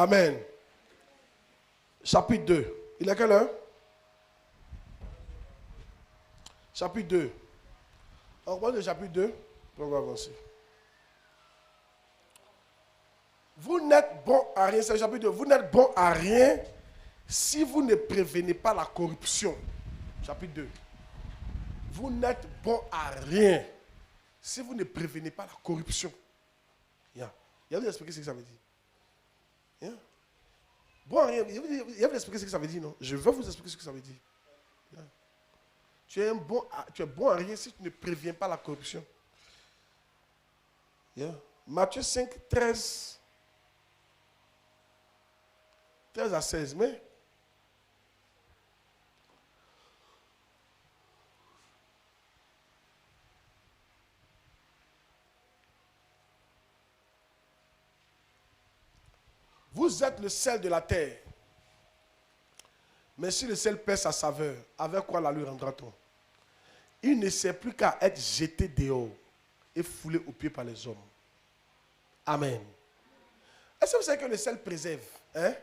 Amen. Chapitre 2. Il est quelle heure? Chapitre 2. On reprend le chapitre 2. On va avancer. Vous n'êtes bon à rien. C'est le chapitre 2. Vous n'êtes bon à rien si vous ne prévenez pas la corruption. Chapitre 2. Vous n'êtes bon à rien si vous ne prévenez pas la corruption. Yeah. Il va vous expliquer ce que ça veut dire. Yeah. Bon à rien. Il va vous expliquer ce que ça veut dire, non? Je vais vous expliquer ce que ça veut dire. Yeah. Tu es bon à rien si tu ne préviens pas la corruption. Yeah. Matthieu 5, 13 à 16. Mais vous êtes le sel de la terre. Mais si le sel perd sa saveur, avec quoi la lui rendra-t-on? Il ne sert plus qu'à être jeté dehors et foulé aux pieds par les hommes. Amen. Est-ce que vous savez que le sel préserve? Hein?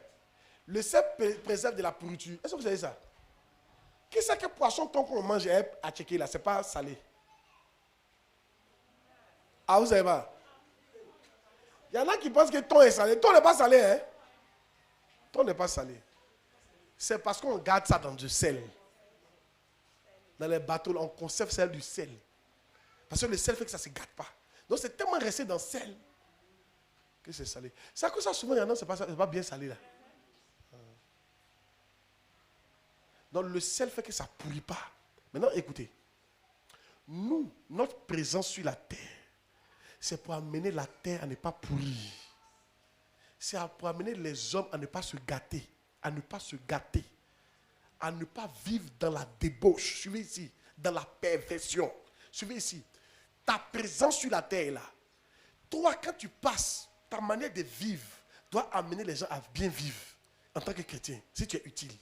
Le sel préserve de la pourriture. Est-ce que vous savez ça? Qui sait que poisson ton qu'on mange à checker là, c'est pas salé? Ah, vous savez pas? Il y en a qui pensent que ton est salé. Ton n'est pas salé, hein? Ton n'est pas salé. C'est parce qu'on garde ça dans du sel. Dans les bateaux, on conserve celle du sel. Parce que le sel fait que ça ne se gâte pas. Donc c'est tellement resté dans le sel que c'est salé. C'est à cause de ça, souvent, il y en a, c'est pas bien salé là. Donc le sel fait que ça ne pourrit pas. Maintenant, écoutez. Nous, notre présence sur la terre, c'est pour amener la terre à ne pas pourrir. C'est pour amener les hommes à ne pas se gâter. À ne pas se gâter. À ne pas vivre dans la débauche. Suivez ici. Dans la perversion. Suivez ici. Ta présence sur la terre est là. Toi, quand tu passes, ta manière de vivre doit amener les gens à bien vivre en tant que chrétien, si tu es utile.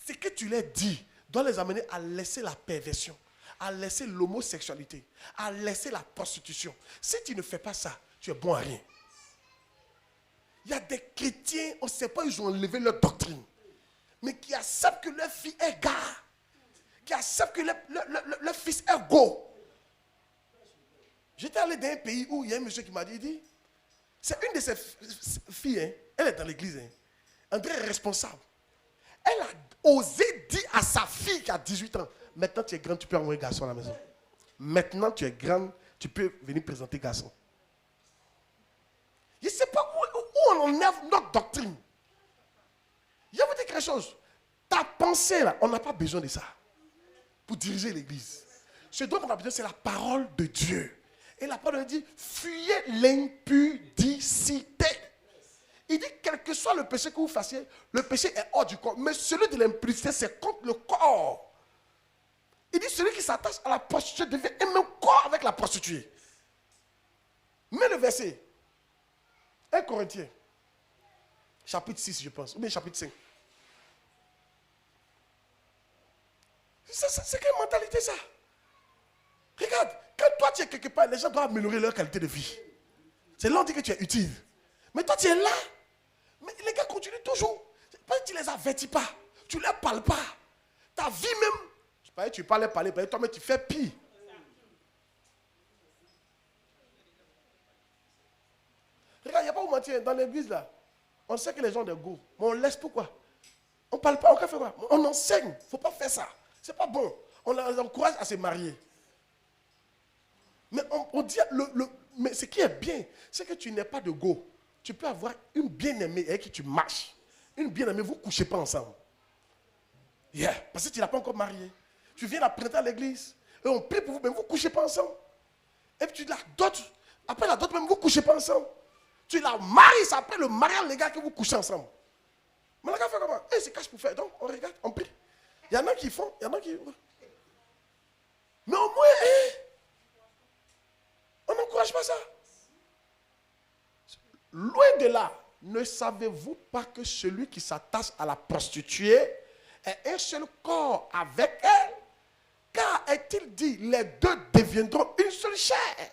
Ce que tu leur dis doit les amener à laisser la perversion, à laisser l'homosexualité, à laisser la prostitution. Si tu ne fais pas ça, tu es bon à rien. Il y a des chrétiens, on ne sait pas, ils ont enlevé leur doctrine, mais qui acceptent que leur fille est gars, qui acceptent que leur fils est go. J'étais allé dans un pays où il y a un monsieur qui m'a dit, c'est une de ses filles, hein, elle est dans l'église, hein, André est responsable. Elle a osé dire à sa fille qui a 18 ans, maintenant tu es grande, tu peux envoyer un garçon à la maison. Maintenant tu es grande, tu peux venir présenter garçon. Je ne sais pas où on enlève notre doctrine. Je vais vous dire quelque chose. Ta pensée là, on n'a pas besoin de ça pour diriger l'église. Ce dont on a besoin, c'est la parole de Dieu. Et la parole de Dieu dit, fuyez l'impudicité. Il dit, quel que soit le péché que vous fassiez, le péché est hors du corps. Mais celui de l'impudicité, c'est contre le corps. Il dit, celui qui s'attache à la prostituée devient un même corps avec la prostituée. Mais le verset, 1 Corinthiens, chapitre 6, je pense, ou bien chapitre 5. C'est quelle mentalité ça? Regarde, quand toi tu es quelque part, les gens doivent améliorer leur qualité de vie. C'est là on dit que tu es utile. Mais toi tu es là. Mais les gars continuent toujours. Parce que tu les avertis pas. Tu ne les parles pas. Ta vie même. Tu parles, toi mais tu fais pire. Regarde, il n'y a pas où mentir. Dans l'église là, on sait que les gens ont des goûts. Mais on laisse pourquoi? On ne parle pas, on fait quoi? On enseigne. Il ne faut pas faire ça. C'est pas bon. On les encourage à se marier. Mais on dit, mais ce qui est bien, c'est que tu n'es pas de go. Tu peux avoir une bien-aimée avec qui tu marches. Une bien-aimée, vous ne couchez pas ensemble. Yeah, parce que tu n'as pas encore marié. Tu viens la présenter à l'église. Et on prie pour vous, mais vous ne couchez pas ensemble. Et puis tu la dotes. Après la dot, même vous ne couchez pas ensemble. Tu la maries, c'est après le mariage légal que vous couchez ensemble. Mais le gars fait comment? Eh, c'est cache pour faire. Donc, on regarde, on prie. Il y en a qui font, il y en a qui... Mais au moins, on n'encourage pas ça. Loin de là, ne savez-vous pas que celui qui s'attache à la prostituée est un seul corps avec elle? Car est-il dit, les deux deviendront une seule chair.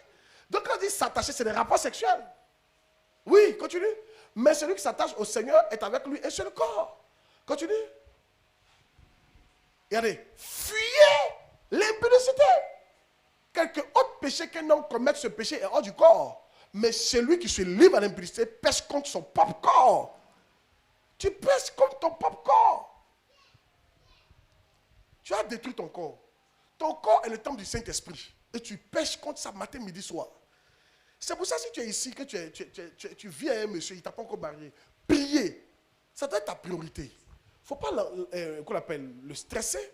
Donc quand on dit s'attacher, c'est des rapports sexuels. Oui, continue. Mais celui qui s'attache au Seigneur est avec lui un seul corps. Continue. Regardez, fuyez l'impudicité. Quelque autre péché qu'un homme commette, ce péché est hors du corps. Mais celui qui se livre à l'impudicité pèse contre son propre corps. Tu pèses contre ton propre corps. Tu as détruit ton corps. Ton corps est le temple du Saint-Esprit. Et tu pèches contre ça matin, midi, soir. C'est pour ça si tu es ici, que tu vis à un monsieur, il ne t'a pas encore marié. Prier, ça doit être ta priorité. Il ne faut pas qu'on appelle le stresser,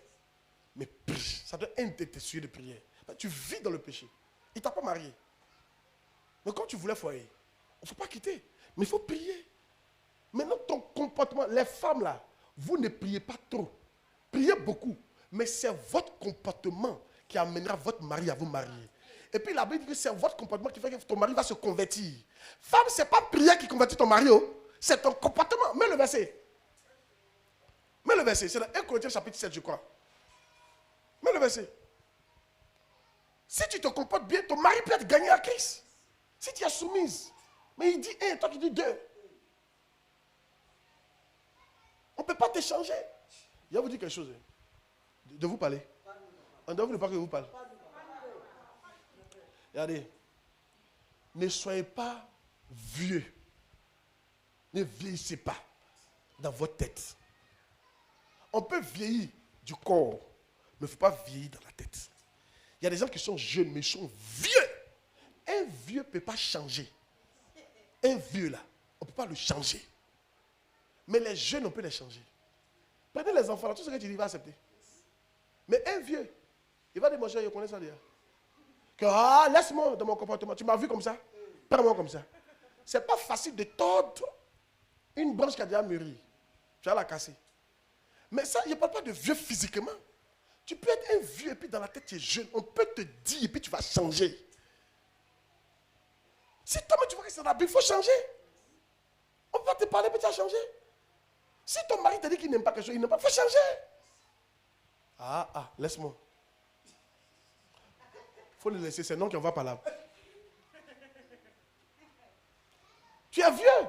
mais prie. Ça doit être un de tes sujets de prière. Tu vis dans le péché. Il ne t'a pas marié. Mais quand tu voulais foyer, il ne faut pas quitter. Mais il faut prier. Maintenant, ton comportement, les femmes là, vous ne priez pas trop. Priez beaucoup. Mais c'est votre comportement qui amènera votre mari à vous marier. Et puis la Bible dit que c'est votre comportement qui fait que ton mari va se convertir. Femme, ce n'est pas prière qui convertit ton mari. Oh. C'est ton comportement. Mets le verset. Mets le verset. C'est dans 1 Corinthiens chapitre 7, je crois. Mets le verset. Si tu te comportes bien, ton mari peut être gagné à Christ. Si tu es soumise. Mais il dit 1, toi tu dis 2. On ne peut pas t'échanger. Je vais vous dire quelque chose. De vous parler. On doit vous pas que je vous parle. Regardez. Ne soyez pas vieux. Ne vieillissez pas dans votre tête. On peut vieillir du corps, mais il ne faut pas vieillir dans la tête. Il y a des gens qui sont jeunes, mais ils sont vieux. Un vieux ne peut pas changer. Un vieux là, on ne peut pas le changer. Mais les jeunes, on peut les changer. Prenez les enfants là, tout ce que tu dis, il va accepter. Mais un vieux, il va dire, mon cher, je connais ça déjà. Que, laisse-moi dans mon comportement. Tu m'as vu comme ça? Prends-moi comme ça. Ce n'est pas facile de tordre une branche qui a déjà mûri. Tu vas la casser. Mais ça, je ne parle pas de vieux physiquement. Tu peux être un vieux et puis dans la tête, tu es jeune. On peut te dire et puis tu vas changer. Si toi, tu vois que c'est dans la Bible, il faut changer. On peut te parler et puis tu vas changer. Si ton mari te dit qu'il n'aime pas quelque chose, il n'aime pas, il faut changer. Laisse-moi. Il faut le laisser, c'est non qu'on va par là. Tu es vieux.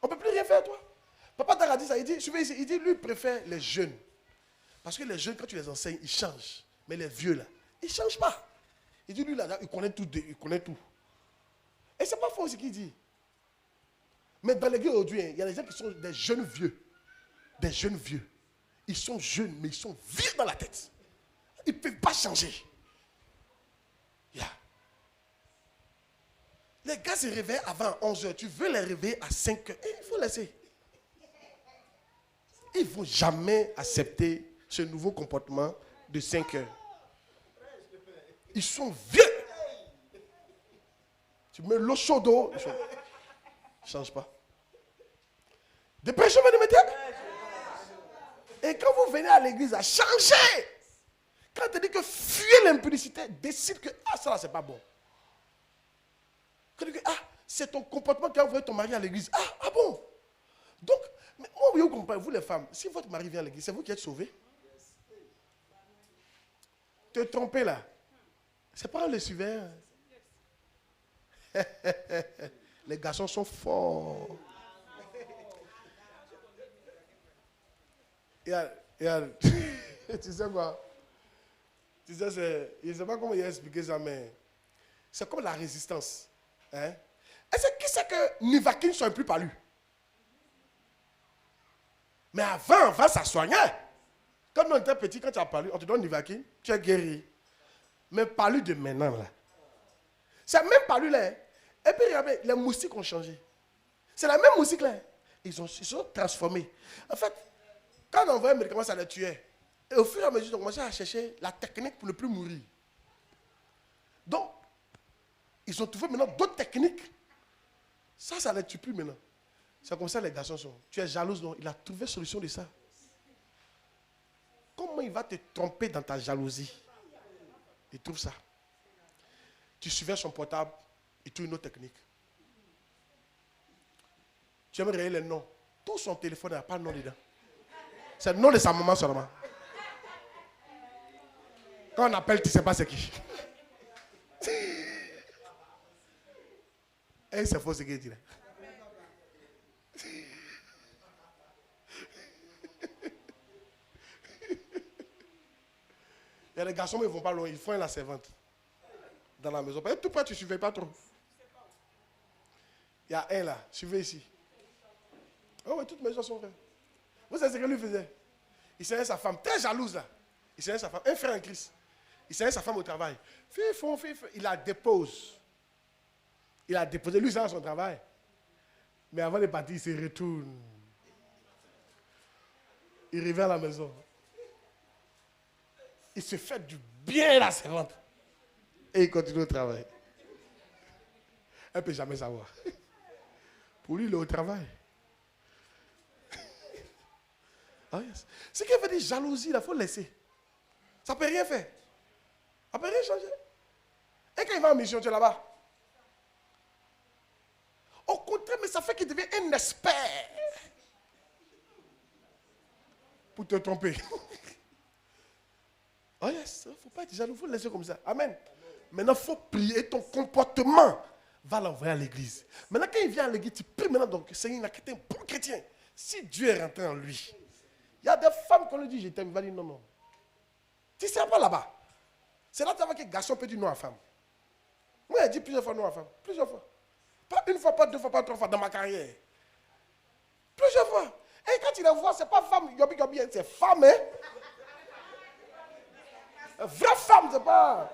On ne peut plus rien faire, toi. Papa Dara dit ça, il dit, suivez ici, il dit, lui, il préfère les jeunes. Parce que les jeunes, quand tu les enseignes, ils changent. Mais les vieux, là, ils ne changent pas. Il dit, lui, là, il connaît tout. Il connaît tout. Et ce n'est pas faux ce qu'il dit. Mais dans l'église aujourd'hui, il y a des gens qui sont des jeunes vieux. Des jeunes vieux. Ils sont jeunes, mais ils sont vieux dans la tête. Ils ne peuvent pas changer. Yeah. Les gars se réveillent avant 11h. Tu veux les réveiller à 5h. Il faut laisser. Ils ne vont jamais accepter ce nouveau comportement de 5h. Ils sont vieux. Tu mets l'eau chaude d'eau. Ne change pas. Dépêchez-vous de mettre. Et quand vous venez à l'église, à changer. Quand tu dis que fuyez l'impudicité, décide que ça là, c'est pas bon. Quand tu dis que c'est ton comportement qui a envoyé ton mari à l'église. Bon. Donc, mais moi, vous comprenez, vous les femmes, si votre mari vient à l'église, c'est vous qui êtes sauvés. Te tromper là. C'est pas le suivant. Les garçons sont forts. Tu sais quoi? Tu sais, je ne sais pas comment il a expliqué ça, mais c'est comme la résistance. Hein? Est-ce qui sait que Nivaquine ne soigne plus palu? Mais avant, ça soignait. Quand on était petit, quand tu as palu, on te donne Nivaquine, tu es guéri. Mais palu de maintenant, là. C'est même palu là. Et puis, regardez, les moustiques ont changé. C'est la même moustique là. Ils sont transformés. En fait, quand on envoyait un médicament, ça les tuait. Et au fur et à mesure, on commençait à chercher la technique pour ne plus mourir. Donc, ils ont trouvé maintenant d'autres techniques. Ça ne les tue plus maintenant. C'est comme ça les garçons sont. Tu es jalouse, non? Il a trouvé solution de ça. Comment il va te tromper dans ta jalousie? Il trouve ça. Tu suivais son portable, il trouve une autre technique. Tu aimes réveiller le nom. Tout son téléphone n'a pas de nom dedans. C'est le nom de sa maman seulement. Quand on appelle, tu ne sais pas c'est qui. Et c'est faux ce qu'il dit là. Il y a des garçons, mais ils ne vont pas loin. Ils font la servante. Dans la maison. Parce que tout près, tu ne surveilles pas trop. Il y a un là. Suivez ici. Oh oui, toutes mes gens sont frères. Vous savez ce que lui faisait? Il servait sa femme. Très jalouse là. Il servait sa femme. Un frère en Christ. Il servait sa femme au travail. Il la dépose. Il a déposé. Lui, c'est dans son travail. Mais avant de partir, il se retourne. Il revient à la maison. Il se fait du bien la servante. Et il continue au travail. Elle ne peut jamais savoir. Pour lui, il est au travail. Ah yes. Ce qui veut dire jalousie, il faut laisser. Ça ne peut rien faire. Ça ne peut rien changer. Et quand il va en mission, tu es là-bas. Au contraire, mais ça fait qu'il devient un expert. Pour te tromper. Oh yes, il ne faut pas être jaloux, il faut le laisser comme ça. Amen. Maintenant, il faut prier. Ton comportement va l'envoyer à l'église. Maintenant, quand il vient à l'église, tu pries maintenant. Donc, Seigneur, il a été un bon chrétien. Si Dieu est rentré en lui, il y a des femmes qu'on lui dit, je t'aime. Il va dire non, non. Tu ne sais pas là-bas. C'est là que tu vois que garçon peut dire non à femme. Moi, j'ai dit plusieurs fois non à femme. Plusieurs fois. Pas une fois, pas deux fois, pas trois fois dans ma carrière. Plusieurs fois. Et quand tu les vois, ce n'est pas femme, yobi, c'est femme, hein. Vraie femme, c'est pas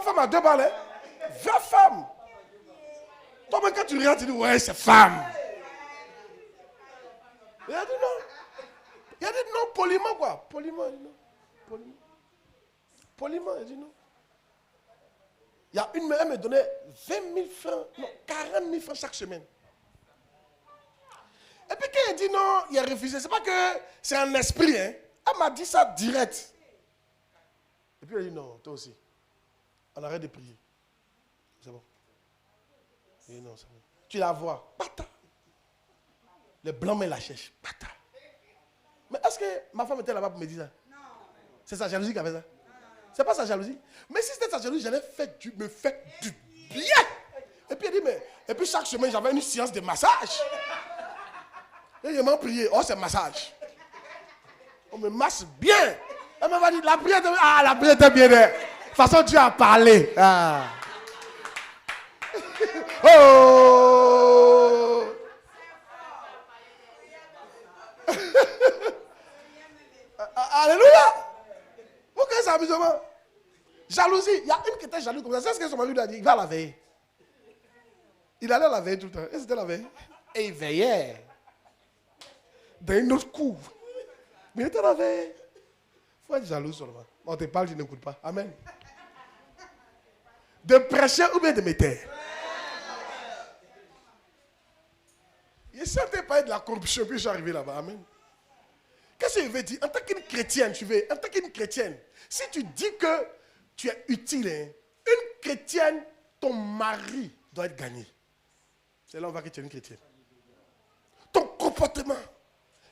femme à deux balles, hein. Vraie femme. Toi-même, quand tu regardes, tu dis, ouais, c'est femme. Il a dit non. Il a dit non, poliment, quoi. Poliment, il dit non. Poliment. Poliment, il dit non. Il y a une, elle me donnait 20 000 francs, non, 40 000 francs chaque semaine. Et puis quand elle dit non, il a refusé. C'est pas que c'est un esprit, hein. Elle m'a dit ça direct. Et puis elle dit non, toi aussi. On arrête de prier. C'est bon. Elle dit non, c'est bon. Tu la vois. Bata. Les blancs mais la cherchent. Bata. Mais est-ce que ma femme était là-bas pour me dire ça? Non. C'est sa jalousie qui avait ça? C'est pas sa jalousie. Mais si c'était sa jalousie, j'allais me faire du bien. Et puis elle dit, mais. Et puis chaque semaine, j'avais une séance de massage. Et je m'en priais. Oh, c'est massage. On me masse bien. Elle m'a dit, la prière était bien. De toute façon, Dieu a parlé. Ah. Oh. Alléluia. Pourquoi c'est amusement? Jalousie. Il y a une qui était jalouse comme ça. C'est ce que son mari lui a dit. Il va la veiller. Il allait la veiller tout le temps. Et c'était la veille. Et il veillait. Dans une autre cour. Mais il était la veille. Il faut être jaloux seulement. On te parle, tu n'écoutes pas. Amen. De prêcher ou bien de mettre. Il ne sentait pas de la corruption, puis je suis arrivé là-bas. Amen. Qu'est-ce que je veux dire? En tant qu'une chrétienne, si tu dis que tu es utile, hein, une chrétienne, ton mari doit être gagné. C'est là où on va que tu es une chrétienne. Ton comportement,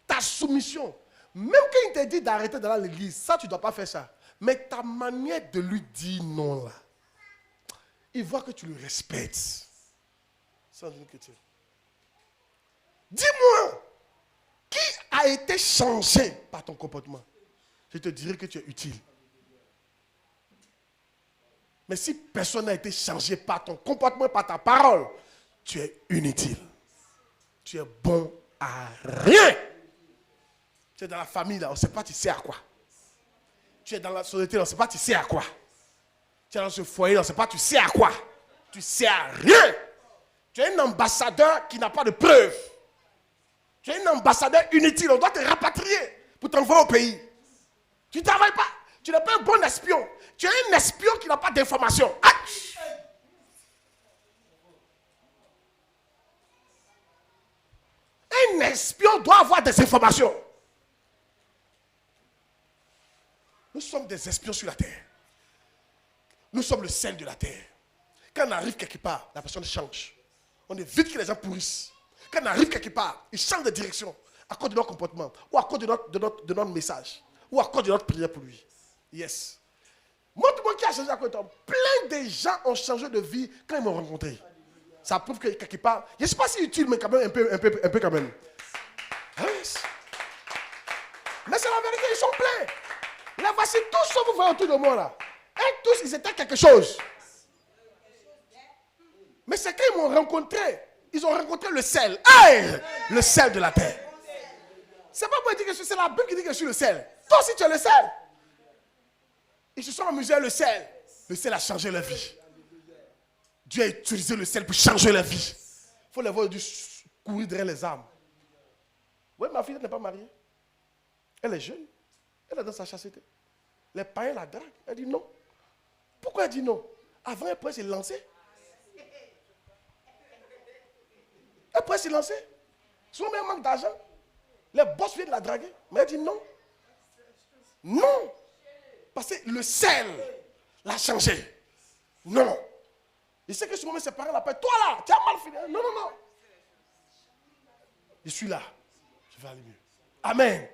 ta soumission, même quand il te dit d'arrêter d'aller à l'église, ça, tu ne dois pas faire ça. Mais ta manière de lui dire non, là, il voit que tu le respectes. Sans une chrétienne. Dis-moi, qui a été changé par ton comportement? Je te dirai que tu es utile. Mais si personne n'a été changé par ton comportement, par ta parole, tu es inutile. Tu es bon à rien. Tu es dans la famille, là, on ne sait pas tu sais à quoi. Tu es dans la société, là, on ne sait pas tu sais à quoi. Tu es dans ce foyer, là, on ne sait pas tu sais à quoi. Tu ne sais à rien. Tu es un ambassadeur qui n'a pas de preuves. Tu es un ambassadeur inutile. On doit te rapatrier pour t'envoyer au pays. Tu ne travailles pas. Tu n'es pas un bon espion. Tu es un espion qui n'a pas d'informations. Un espion doit avoir des informations. Nous sommes des espions sur la terre. Nous sommes le sel de la terre. Quand on arrive quelque part, la personne change. On évite que les gens pourrissent. Quand on arrive quelque part, ils changent de direction à cause de notre comportement, ou à cause de notre message, ou à cause de notre prière pour lui. Yes. Montre-moi qui a changé à cause de toi. Plein de gens ont changé de vie quand ils m'ont rencontré. Ça prouve que quelque part, je ne sais pas si utile, mais quand même un peu quand même. Yes. Mais c'est la vérité, ils sont pleins. Les voici tous ceux que vous voyez autour de moi là. Et tous, ils étaient quelque chose. Mais c'est quand ils m'ont rencontré, ils ont rencontré le sel. Hey! Le sel de la terre. C'est pas moi qui dis que je suis, c'est la Bible qui dit que je suis le sel. Toi aussi tu es le sel. Ils se sont amusés à le sel. Le sel a changé leur vie. Dieu a utilisé le sel pour changer leur vie. Il faut les voir courir derrière les armes. Oui, ma fille n'est pas mariée. Elle est jeune. Elle est dans sa chasteté. Les païens la draguent. Elle dit non. Pourquoi elle dit non? Avant, elle pourrait se lancer. Elle pourrait se lancer. Souvent, elle manque d'argent. Les boss viennent la draguer. Mais elle dit non. Non. Parce que le sel l'a changé. Non. Il sait que souvent ses parents l'appellent. Toi là, tu as mal fini. Non, non, non. Je suis là. Je vais aller mieux. Amen.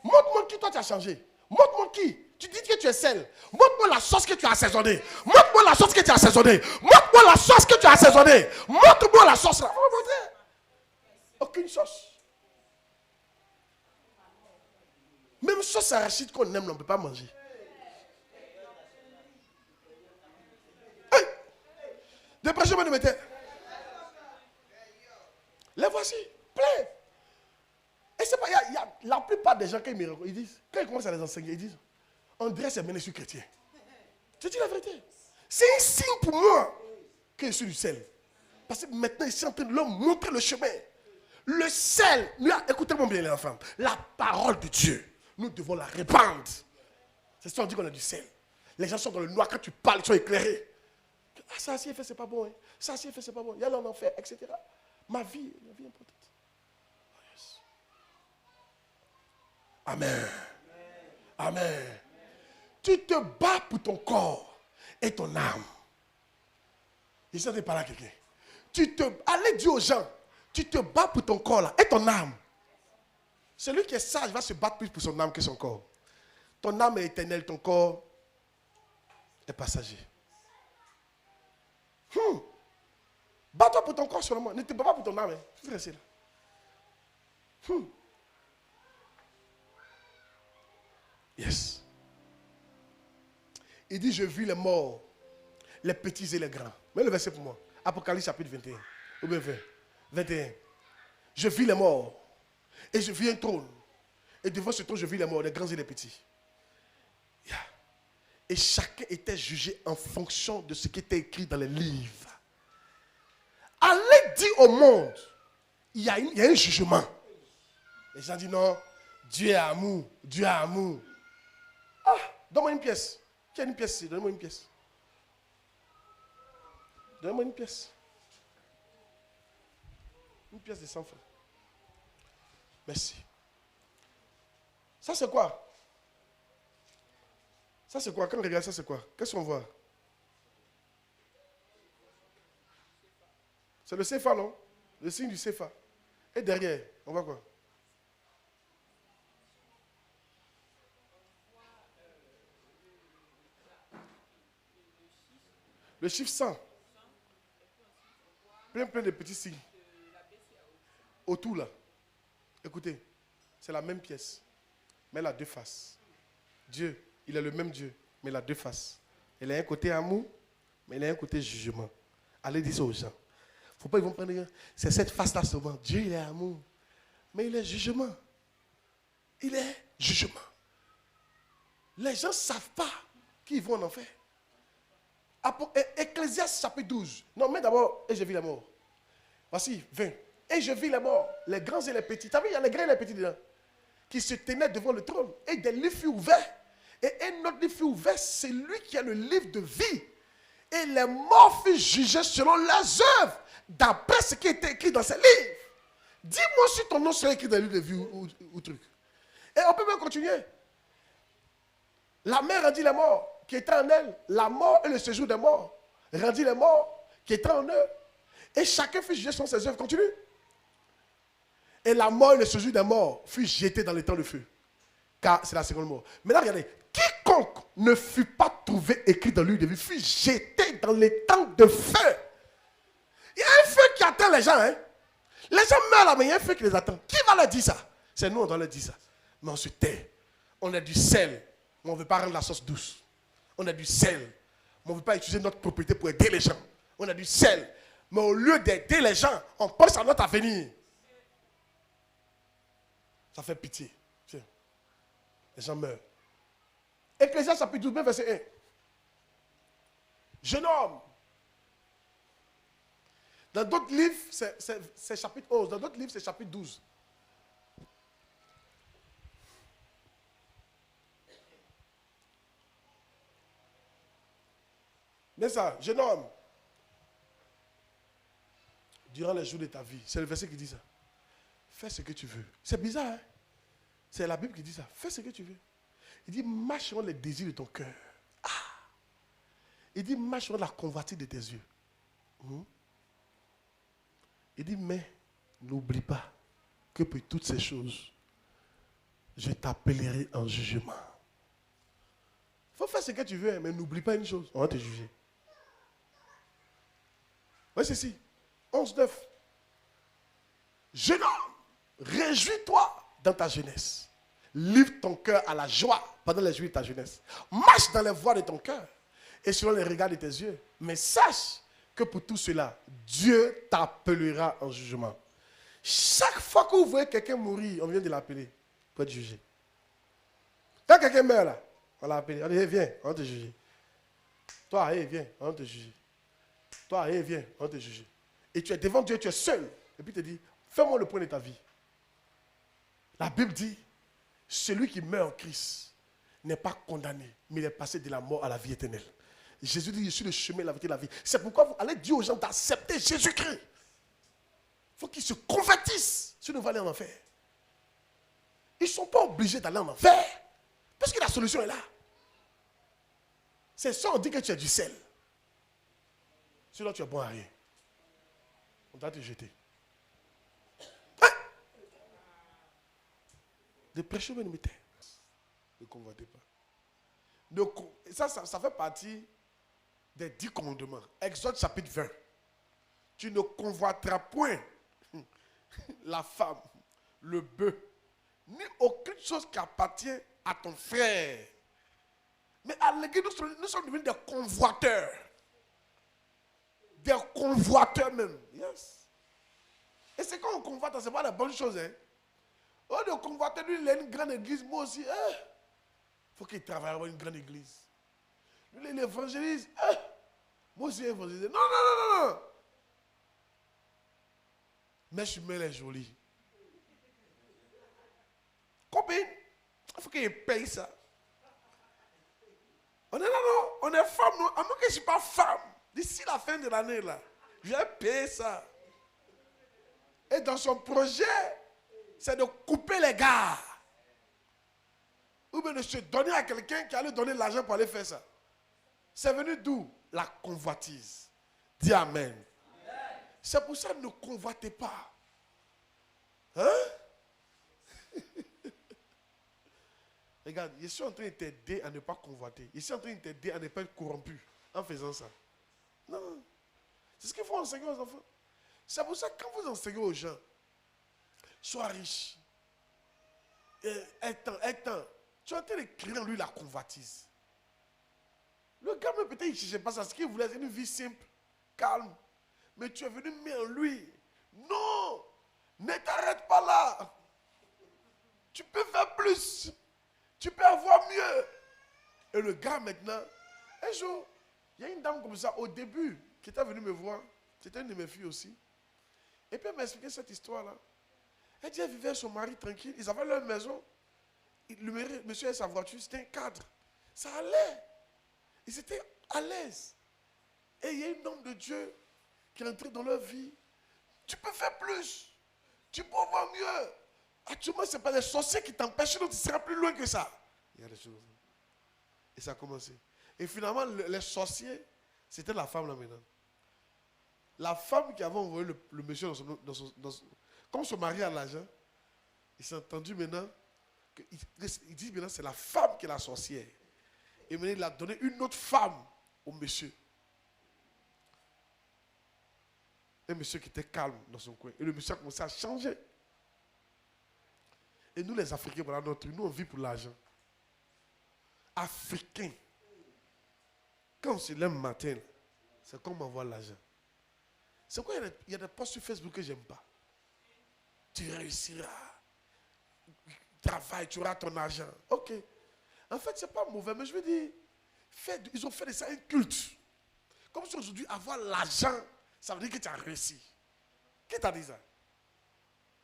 Montre-moi qui toi tu as changé. Montre-moi qui. Tu dis que tu es sel. Montre-moi la sauce que tu as assaisonnée. Montre-moi la sauce que tu as assaisonnée. Montre-moi la sauce que tu as assaisonnée. Montre-moi la sauce là. Aucune sauce. Même sauce arachide qu'on aime, on ne peut pas manger. Hey! Dépressez-moi de mettre. Les voici, plein. Et c'est pas, il y a la plupart des gens, quand ils disent, quand ils commencent à les enseigner, ils disent, on dirait que c'est bien, je suis chrétien. Je dis la vérité. C'est un signe pour moi que je suis du sel. Parce que maintenant, ils sont en train de leur montrer le chemin. Le sel, écoutez-moi bien les enfants, la parole de Dieu, nous devons la répandre. C'est ça qu'on dit qu'on a du sel. Les gens sont dans le noir, quand tu parles, ils sont éclairés. Ah, ça, si elle fait, c'est pas bon. Hein. Ça, si elle fait, c'est pas bon. Il y a en enfer, etc. Ma vie est importante. Oh, yes. Amen. Amen. Tu te bats pour ton corps et ton âme. Il s'en est parlé à quelqu'un. Allez dire aux gens, tu te bats pour ton corps là et ton âme. Celui qui est sage va se battre plus pour son âme que son corps. Ton âme est éternelle, ton corps est passager. Bats-toi pour ton corps seulement. Ne te bats pas pour ton âme. Hein. Tu restes là. Yes. Il dit, je vis les morts, les petits et les grands. Mets le verset pour moi. Apocalypse chapitre 21. Ou bien 20. 21. Je vis les morts. Et je vis un trône. Et devant ce trône, je vis les morts, les grands et les petits. Yeah. Et chacun était jugé en fonction de ce qui était écrit dans les livres. Allez dire au monde, il y a un jugement. Les gens disent non, Dieu est amour, Dieu est amour. Ah, donne-moi une pièce. Qui a une pièce ici? Donne-moi une pièce. Donne-moi une pièce. Une pièce de 100 francs. Merci. Ça c'est quoi? Ça c'est quoi? Quand on regarde ça c'est quoi? Qu'est-ce qu'on voit? C'est le CFA, non? Le signe du CFA. Et derrière, on voit quoi? Le chiffre 100. Plein de petits signes. Autour là. Écoutez, c'est la même pièce. Mais elle a deux faces. Dieu, il est le même Dieu, mais il a deux faces. Il a un côté amour, mais il a un côté jugement. Allez dire ça aux gens. Il ne faut pas qu'ils vont prendre. C'est cette face-là seulement. Dieu, il est amour. Mais il est jugement. Il est jugement. Les gens ne savent pas qu'ils vont en enfer. Ecclésiaste chapitre 12. Non, mais d'abord, et je vis la mort. Voici, 20. Et je vis les morts, les grands et les petits. Tu as vu, il y a les grands et les petits dedans. Qui se tenaient devant le trône. Et des livres furent ouverts. Et un autre livre fut ouvert. C'est lui qui a le livre de vie. Et les morts furent jugés selon leurs œuvres. D'après ce qui était écrit dans ces livres. Dis-moi si ton nom serait écrit dans le livre de vie ou truc. Et on peut même continuer. La mer rendit les morts qui étaient en elle. La mort et le séjour des morts rendit les morts qui étaient en eux. Et chacun fut jugé selon ses œuvres. Continue. Et la mort et le séjour des morts fut jeté dans les temps de feu. Car c'est la seconde mort. Maintenant, regardez. Quiconque ne fut pas trouvé écrit dans le livre de vie fut jeté dans les temps de feu. Il y a un feu qui attend les gens. Hein? Les gens meurent là, mais il y a un feu qui les attend. Qui va leur dire ça? C'est nous, on doit leur dire ça. Mais on se tait. On est du sel. mais on ne veut pas rendre la sauce douce. On a du sel, mais on ne veut pas utiliser notre propriété pour aider les gens. On a du sel, mais au lieu d'aider les gens, on pense à notre avenir. Ça fait pitié. Tiens. Les gens meurent. Ecclésiaste chapitre 12, verset 1. Jeune homme. Dans d'autres livres, c'est chapitre 11. Dans d'autres livres, c'est chapitre 12. Mais ça, jeune homme, durant les jours de ta vie, c'est le verset qui dit ça. Fais ce que tu veux. C'est bizarre, hein? C'est la Bible qui dit ça. Fais ce que tu veux. Il dit, marche sur les désirs de ton cœur. Ah! Il dit, marche sur la convoitise de tes yeux. Il dit, mais n'oublie pas que pour toutes ces choses, je t'appellerai en jugement. Il faut faire ce que tu veux, mais n'oublie pas une chose, on va te juger. Oui, c'est ici. 11-9. Jeune homme, réjouis-toi dans ta jeunesse. Livre ton cœur à la joie pendant les jours de ta jeunesse. Marche dans les voies de ton cœur et selon les regards de tes yeux. Mais sache que pour tout cela, Dieu t'appellera en jugement. Chaque fois que vous voyez quelqu'un mourir, on vient de l'appeler pour être jugé. Quand quelqu'un meurt là, on l'a appelé. On dit, hey, viens, on va te juger. Toi, hey, viens, on va te juger. Toi, hey, viens, on va te juger. Et tu es devant Dieu, tu es seul. Et puis il te dit, fais-moi le point de ta vie. La Bible dit, celui qui meurt en Christ n'est pas condamné, mais il est passé de la mort à la vie éternelle. Jésus dit, je suis le chemin, la vérité et la vie. C'est pourquoi vous allez dire aux gens d'accepter Jésus-Christ. Il faut qu'ils se convertissent, sinon ils vont aller en enfer. Ils ne sont pas obligés d'aller en enfer, parce que la solution est là. C'est ça, on dit que tu as du sel. Sinon tu es bon à rien. On doit te jeter. Hein? De prêcher une imité. Ne convoitez pas. Ça fait partie des 10 commandements. Exode chapitre 20. Tu ne convoiteras point la femme, le bœuf, ni aucune chose qui appartient à ton frère. Mais à l'église, nous sommes devenus des convoiteurs. Des convoiteurs même. Yes. Et c'est quand on convoite, ce n'est pas la bonne chose. Hein? Oh, le convoiteur, lui, il a une grande église. Moi aussi. Il faut qu'il travaille dans une grande église. Lui, il évangélise. Moi aussi, évangélise. Non, non, non, non. Mais je mets les jolis. Copine, il faut qu'il paye ça. On est là, non, on est femme. Non, à moins que je ne suis pas femme. D'ici la fin de l'année, là, je vais payer ça. Et dans son projet, c'est de couper les gars. Ou bien de se donner à quelqu'un qui allait donner l'argent pour aller faire ça. C'est venu d'où? La convoitise. Dis Amen. C'est pour ça que ne convoitez pas. Hein? Regarde, je suis en train de t'aider à ne pas convoiter. Je suis en train de t'aider à ne pas être corrompu en faisant ça. Non. C'est ce qu'il faut enseigner aux enfants. C'est pour ça que quand vous enseignez aux gens, sois riche. Attends. Tu es en train de créer en lui la convoitise. Le gars, peut-être, il ne cherchait pas ça. Ce qu'il voulait, c'est une vie simple, calme. Mais tu es venu mettre en lui. Non! Ne t'arrête pas là. Tu peux faire plus. Tu peux avoir mieux. Et le gars, maintenant, un jour, il y a une dame comme ça, au début, qui était venue me voir. C'était une de mes filles aussi. Et puis elle m'a expliqué cette histoire-là. Elle dit, elle vivait avec son mari tranquille. Ils avaient leur maison. Le monsieur et sa voiture, c'était un cadre. Ça allait. Ils étaient à l'aise. Et il y a un homme de Dieu qui est entré dans leur vie. Tu peux faire plus. Tu peux avoir mieux. Actuellement, ce n'est pas les sorciers qui t'empêchent, donc tu seras plus loin que ça. Il y a des choses. Et ça a commencé. Et finalement, les sorciers, c'était la femme là maintenant. La femme qui avait envoyé le monsieur comme son mari a l'argent, il s'est entendu maintenant, il dit maintenant c'est la femme qui est la sorcière. Et maintenant il a donné une autre femme au monsieur. Un monsieur qui était calme dans son coin. Et le monsieur a commencé à changer. Et nous les Africains, voilà, nous on vit pour l'argent. africain, quand on se lève le matin, c'est comme on voit l'argent. C'est quoi, il y a des posts sur Facebook que j'aime pas. Tu réussiras. Travaille, tu auras ton argent. Ok. En fait, c'est pas mauvais, mais je veux dire, ils ont fait de ça un culte. Comme si aujourd'hui, avoir l'argent, ça veut dire que tu as réussi. Qui t'a dit ça?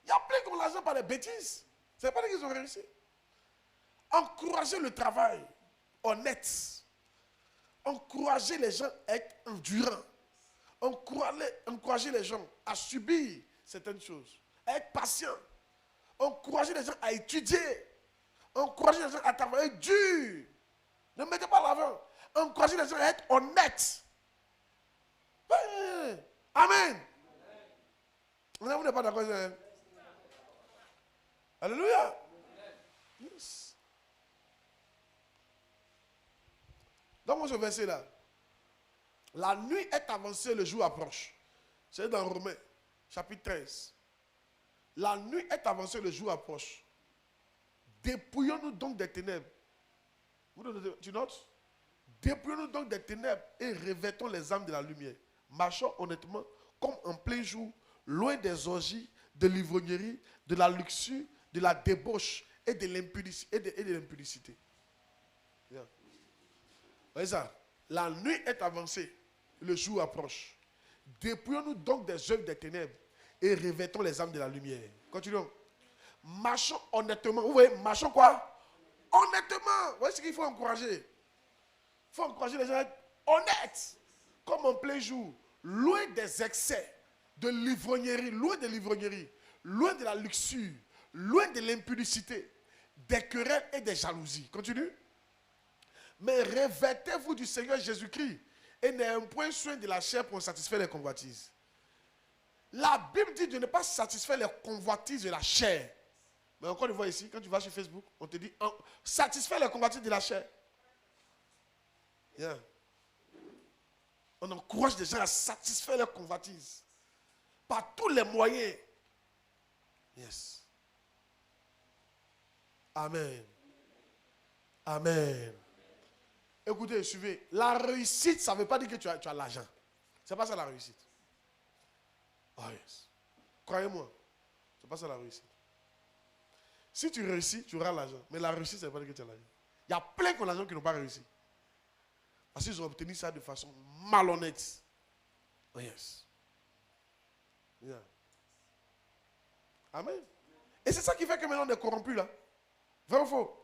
Il y a plein qui ont l'argent par des bêtises. Ça ne veut pas dire qu'ils ont réussi. Encourager le travail honnête. Encourager les gens à être endurants. Encourager les gens à subir certaines choses. À être patients. Encourager les gens à étudier. Encourager les gens à travailler dur. Ne mettez pas l'avant. Encourager les gens à être honnêtes. Amen. Vous n'êtes pas d'accord? Alléluia. Yes. Dans ce verset-là, la nuit est avancée, le jour approche. C'est dans Romains, chapitre 13. La nuit est avancée, le jour approche. Dépouillons-nous donc des ténèbres. Tu notes? Dépouillons-nous donc des ténèbres et revêtons les âmes de la lumière. Marchons honnêtement comme en plein jour, loin des orgies, de l'ivrognerie, de la luxure, de la débauche et de l'impudicité. Vous voyez ça? La nuit est avancée, le jour approche. Dépouillons-nous donc des œuvres des ténèbres et revêtons les âmes de la lumière. Continuons. Marchons honnêtement. Vous voyez, marchons quoi? Honnêtement. Vous voyez ce qu'il faut encourager? Il faut encourager les gens à être honnêtes, comme en plein jour, loin des excès, de l'ivrognerie, loin de la luxure, loin de l'impudicité, des querelles et des jalousies. Continue. Mais revêtez-vous du Seigneur Jésus-Christ et n'ayez point soin de la chair pour satisfaire les convoitises. La Bible dit de ne pas satisfaire les convoitises de la chair. Mais encore une fois ici, quand tu vas sur Facebook, on te dit satisfaire les convoitises de la chair. Yeah. On encourage les gens à satisfaire leurs convoitises par tous les moyens. Yes. Amen. Amen. Écoutez, suivez. La réussite, ça ne veut pas dire que tu as l'argent. Ce n'est pas ça la réussite. Oh yes. Croyez-moi. Ce n'est pas ça la réussite. Si tu réussis, tu auras l'argent. Mais la réussite, ça ne veut pas dire que tu as l'argent. Il y a plein qui ont l'argent qui n'ont pas réussi. Parce qu'ils ont obtenu ça de façon malhonnête. Oh yes. Yeah. Amen. Et c'est ça qui fait que maintenant on est corrompus là. Vrai ou faux?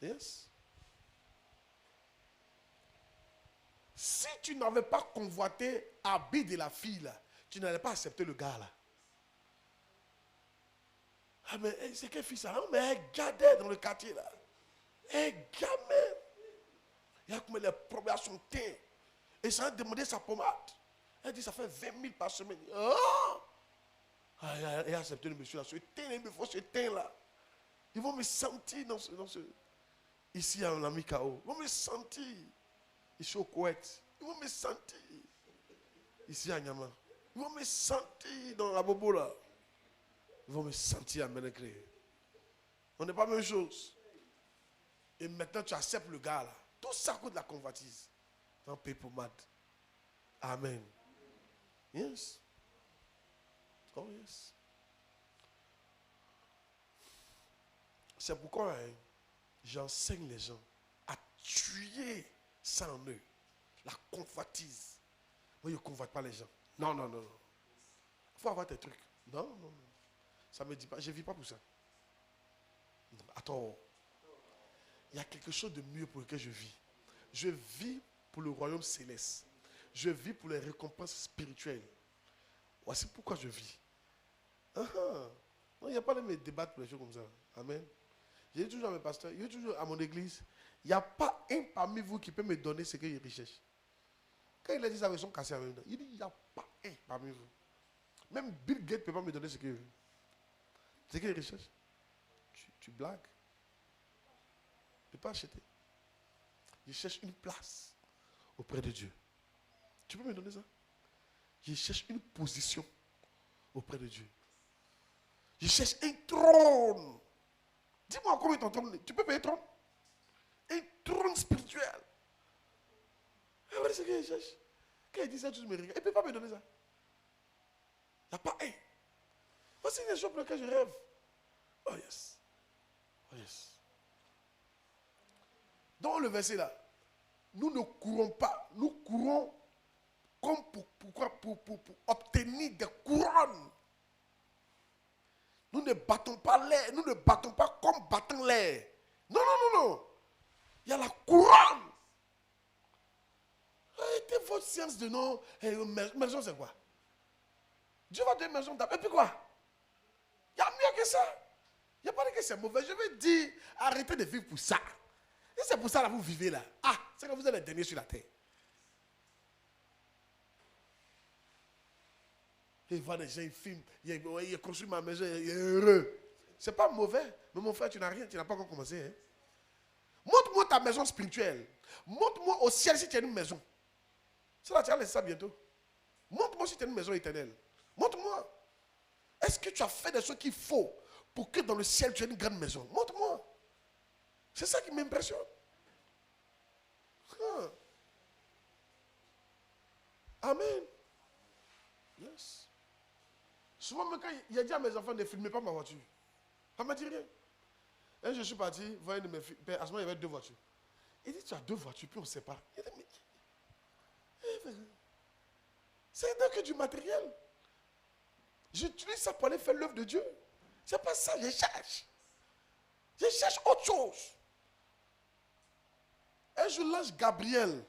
Yes. Si tu n'avais pas convoité habit de la fille là, tu n'allais pas accepter le gars là. Ah mais c'est quelle fille ça? Ah, mais elle gardait dans le quartier là. Elle gamin. Il y a comme les problèmes à son teint. Et ça a demandé sa pommade. Elle dit ça fait 20 000 par semaine. Oh! Ah, elle a accepté le monsieur là. Ce teint, il me faut ce teint là. Ils vont me sentir dans ce ici à l'ami K.O. Ils vont me sentir. Ici au Koweït. Ils vont me sentir. Ici à Nyama. Ils vont me sentir dans la bobo là. Ils vont me sentir à Ménégré. On n'est pas la même chose. Et maintenant tu acceptes le gars là. Tout ça coûte la convoitise. Un peu pommade. Amen. Yes. Oh yes. C'est pourquoi j'enseigne les gens à tuer ça en eux. La convoitise. Moi, je ne convoite pas les gens. Non. Il faut avoir tes trucs. Non. Ça ne me dit pas. Je ne vis pas pour ça. Non. Attends. Il y a quelque chose de mieux pour lequel je vis. Je vis pour le royaume céleste. Je vis pour les récompenses spirituelles. Voici pourquoi je vis. Non, il n'y a pas de me débattre pour les choses comme ça. Amen. J'ai dit toujours à mes pasteurs, j'ai dit toujours à mon église, il n'y a pas un parmi vous qui peut me donner ce qu'il recherche. Quand il a dit ça, ils sont cassés en même temps. Il dit, il n'y a pas un parmi vous. Même Bill Gates ne peut pas me donner ce qu'il veut. Ce qu'il recherche. Tu blagues. Tu ne peux pas acheter. Je cherche une place auprès de Dieu. Tu peux me donner ça? Je cherche une position auprès de Dieu. Je cherche un trône. Dis-moi combien ton trône. Tu peux payer trône? Un trône spirituel. Ah, voilà ce qu'il cherche. Quand il dit ça, tu me regardes. Il ne peut pas me donner ça. Il n'y a pas un. Voici les choses pour lesquelles je rêve. Oh yes. Oh yes. Dans le verset là, nous ne courons pas. Nous courons comme pour obtenir des couronnes. Nous ne battons pas l'air. Nous ne battons pas comme battant l'air. Non, non, non, non. Il y a la couronne. Arrêtez votre science de nom. Maison, c'est quoi? Dieu va donner maison d'âme. Et puis quoi? Il y a mieux que ça. Il n'y a pas de que c'est mauvais. Je veux dire, arrêtez de vivre pour ça. Et c'est pour ça que vous vivez là. Ah, c'est que vous êtes les derniers sur la terre. Il voit des gens, ils filment, il construit ma maison, il est heureux. C'est pas mauvais. Mais mon frère, tu n'as rien, tu n'as pas encore commencé. Hein? Montre-moi ta maison spirituelle. Montre-moi au ciel si tu as une maison. C'est là, tu vas laisser ça bientôt. Montre-moi si tu as une maison éternelle. Montre-moi. Est-ce que tu as fait des choses qu'il faut pour que dans le ciel tu aies une grande maison? Montre-moi. C'est ça qui m'impressionne. Ah. Amen. Yes. Souvent, même quand il a dit à mes enfants ne filmer pas ma voiture, ça ne m'a dit rien. Et je suis parti voir une de mes filles. À ce moment, il y avait 2 voitures. Il dit, tu as 2 voitures, puis on ne sait pas. Il dit, mais c'est donc que du matériel. J'utilise ça pour aller faire l'œuvre de Dieu. C'est pas ça, je cherche. Je cherche autre chose. Et je lâche Gabriel.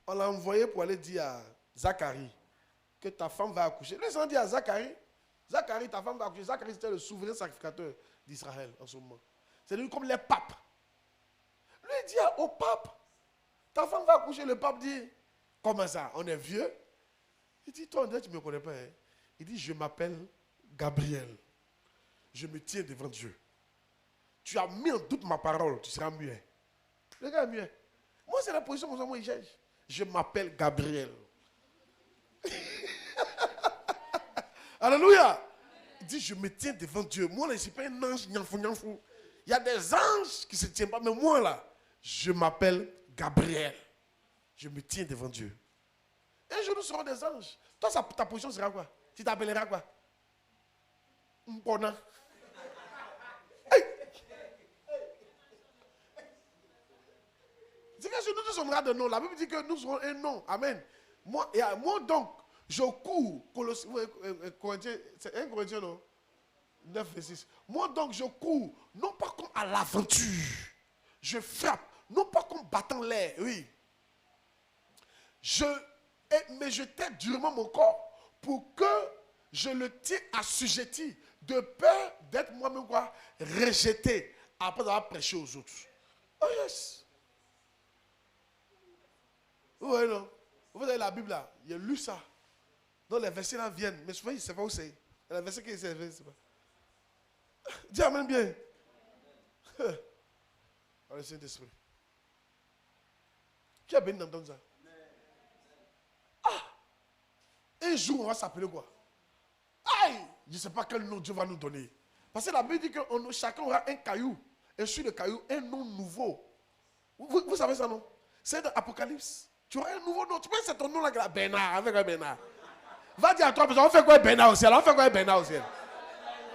On l'a envoyé pour aller dire à Zacharie que ta femme va accoucher. Lui, ils ont dit à Zacharie, Zacharie, ta femme va accoucher. Zacharie, c'était le souverain sacrificateur d'Israël en ce moment. C'est lui comme les papes. Lui, il dit au pape, ta femme va accoucher. Le pape dit, comment ça? On est vieux? Il dit, toi, André, tu ne me connais pas. Hein? Il dit, je m'appelle Gabriel. Je me tiens devant Dieu. Tu as mis en doute ma parole, tu seras muet. Le gars est muet. Moi, c'est la position que moi, il cherche. Je m'appelle Gabriel. Alléluia. Il dit, je me tiens devant Dieu. Moi, là, je ne suis pas un ange, Il y a des anges qui ne se tiennent pas, mais moi, là, je m'appelle Gabriel. Je me tiens devant Dieu. Un jour, nous serons des anges. Toi, ta position sera quoi? Tu t'appelleras quoi? Mpona. Hey! C'est que nous tous sommes de nom. La Bible dit que nous serons un nom. Amen. Moi donc, je cours. C'est 1 Corinthiens, non? 9 et 6. Moi donc, je cours. Non pas comme à l'aventure. Je frappe. Non pas comme battant l'air. Oui. Mais je t'aide durement mon corps pour que je le tienne assujetti de peur d'être moi-même quoi? Rejeté après avoir prêché aux autres. Oh yes. Oui, non. Vous avez la Bible là. Il a lu ça. Donc les versets là viennent. Mais souvent, il ne sait pas où c'est. Les versets qui ne sait pas. Dis amen bien. Par le Saint-Esprit. Qui a béni d'entendre ça? Ah! Un jour, on va s'appeler quoi? Aïe! Je ne sais pas quel nom Dieu va nous donner. Parce que la Bible dit que chacun aura un caillou. Et sur le caillou, un nom nouveau. Vous savez ça, non? C'est dans l'Apocalypse. Tu auras un nouveau nom. Tu penses que c'est ton nom là, Bernard, avec un Bernard. Va dire à toi, on fait quoi Bernard au ciel? On fait quoi Bernard au ciel?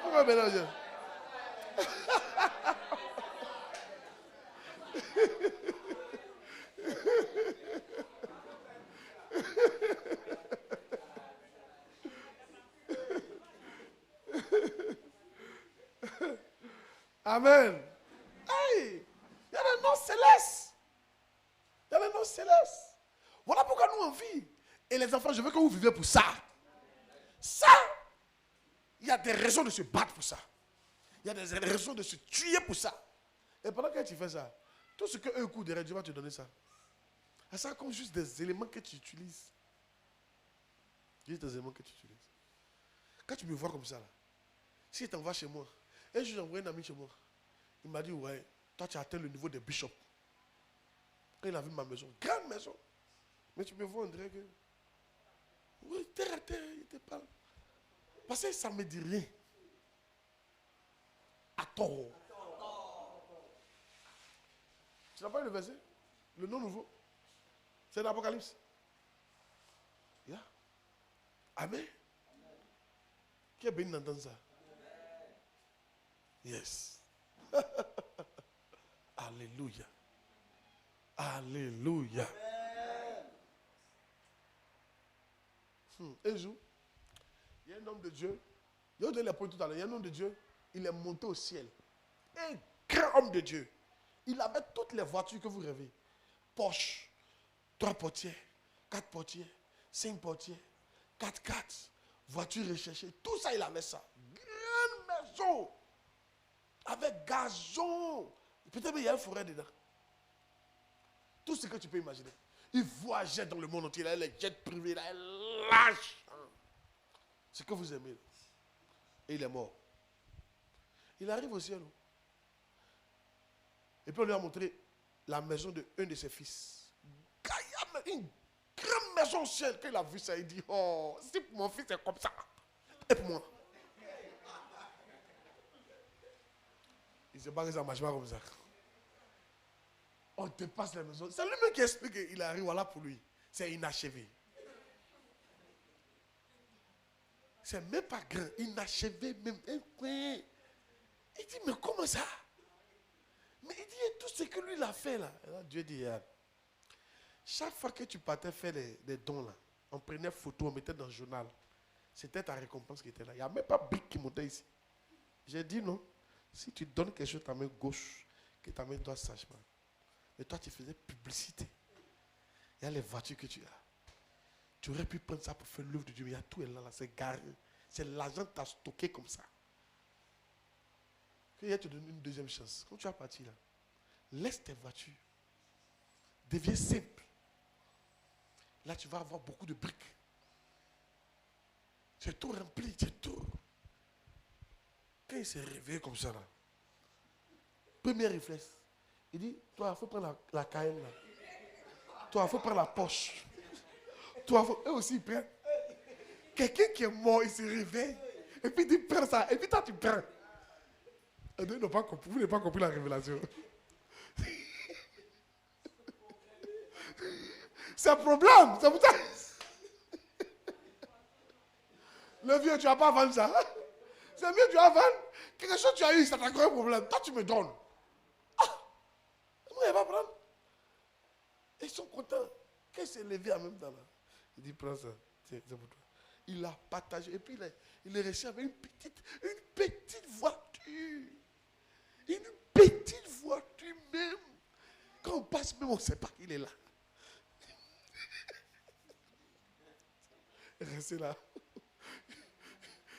On fait quoi Bernard au ciel? Amen. Hey, il y a des noms célestes. Il y a des noms célestes. Voilà pourquoi nous on vit. Et les enfants, je veux que vous vivez pour ça. Ça, il y a des raisons de se battre pour ça. Il y a des raisons de se tuer pour ça. Et pendant que tu fais ça, tout ce qu'eux courent derrière, Dieu va te donner ça. Et ça comme juste des éléments que tu utilises. Juste des éléments que tu utilises. Quand tu me vois comme ça, là, si tu t'envoies chez moi, et je envoie un ami chez moi, il m'a dit, ouais, toi tu as atteint le niveau des bishops. Quand il a vu ma maison, grande maison. Mais tu me vois, on dirait que, oui, terre à terre, il te parle. Parce que ça ne me dit rien. à tort. Tu n'as pas eu le verset? Le nom nouveau. C'est l'Apocalypse. Yeah. Amen. Qui est béni d'entendre ça? Yes. Alléluia. Alléluia. Un jour, il y a un homme de Dieu. Je vais vous donner les points tout à l'heure. Il y a un homme de Dieu. Il est monté au ciel. Un grand homme de Dieu. Il avait toutes les voitures que vous rêvez. Porsche, 3 portières, 4 portières, 5 portières, 4x4, voiture recherchée. Tout ça, il avait ça. Grande maison. Avec gazon. Peut-être qu'il y a une forêt dedans. Tout ce que tu peux imaginer. Il voyageait dans le monde entier. Il a les jets privés. Il a lâche. Ce que vous aimez. Et il est mort. Il arrive au ciel. Et puis on lui a montré la maison de un de ses fils. Une grande maison au ciel. Quand il a vu ça, il dit, oh, si mon fils est comme ça, et pour moi. Il ne sait pas que ça ne marche pas comme ça. On te passe la maison. C'est lui-même qui explique qu'il arrive, voilà pour lui. C'est inachevé. C'est même pas grand. Inachevé, même un coin. Il dit, mais comment ça? Mais il dit, tout ce que lui il a fait là. Alors Dieu dit, chaque fois que tu partais faire les dons là, on prenait photo, on mettait dans le journal. C'était ta récompense qui était là. Il n'y a même pas brique qui montait ici. J'ai dit non. Si tu donnes quelque chose à ta main gauche, que ta main droite sache pas. Mais toi, tu faisais publicité. Il y a les voitures que tu as. Tu aurais pu prendre ça pour faire l'œuvre de Dieu. Mais il y a tout là, c'est garé. C'est l'argent que tu as stocké comme ça. Qu'il te donne une deuxième chance. Quand tu as parti là, laisse tes voitures. Deviens simple. Là, tu vas avoir beaucoup de briques. C'est tout rempli, c'est tout. Quand il s'est réveillé comme ça là, premier réflexe, il dit, toi, il faut prendre la Cayenne là. Toi, il faut prendre la Porsche. Toi, eux aussi, ils prennent. Quelqu'un qui est mort, il se réveille. Et puis il dit, prends ça. Et puis toi, tu prends. Et vous n'avez pas compris la révélation. C'est un problème. C'est pour ça. Le vieux, tu ne vas pas vendre ça. C'est mieux, tu vas vendre. Quelque chose que tu as eu, ça t'a créé un problème. Toi, tu me donnes. Ah, moi, il va prendre. Et ils sont contents. Quand il s'est levé en même temps, là, il dit, prends ça. C'est pour toi. Il a partagé. Et puis, il est resté avec une petite voiture. Une petite voiture même. Quand on passe même, on ne sait pas qu'il est là. Restez là.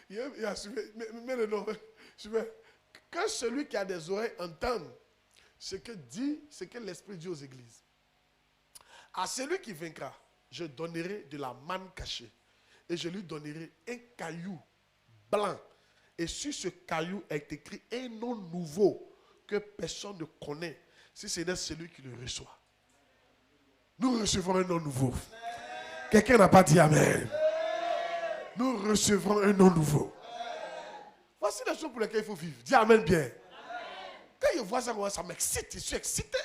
Il a suivi. Mais le nom. Quand celui qui a des oreilles entend ce que l'Esprit dit aux églises. À celui qui vaincra, je donnerai de la manne cachée. Et je lui donnerai un caillou blanc. Et sur ce caillou est écrit un nom nouveau que personne ne connaît, si ce n'est celui qui le reçoit. Nous recevons un nom nouveau. Quelqu'un n'a pas dit Amen. Nous recevrons un nom nouveau. Voici les choses pour lesquelles il faut vivre. Dis Amen bien. Quand je vois ça, ça m'excite. Je suis excité.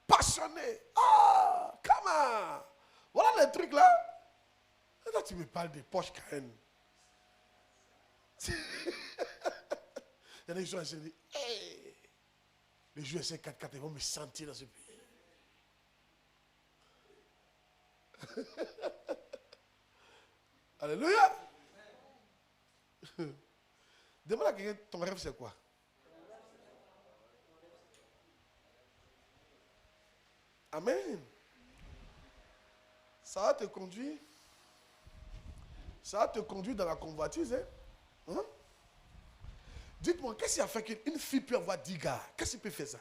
Passionné. Ah, comment? Voilà les trucs là. Et là, tu me parles des Porsche Cayenne. Il y en a qui sont assis et disent, hey, les joueurs C4-4, ils vont me sentir dans ce pays. Alléluia. Demande à quelqu'un, ton rêve c'est quoi? Amen. Ça va te conduire. Ça va te conduire dans la convoitise. Hein? Dites-moi, qu'est-ce qui a fait qu'une fille peut avoir 10 gars? Qu'est-ce qui peut faire ça?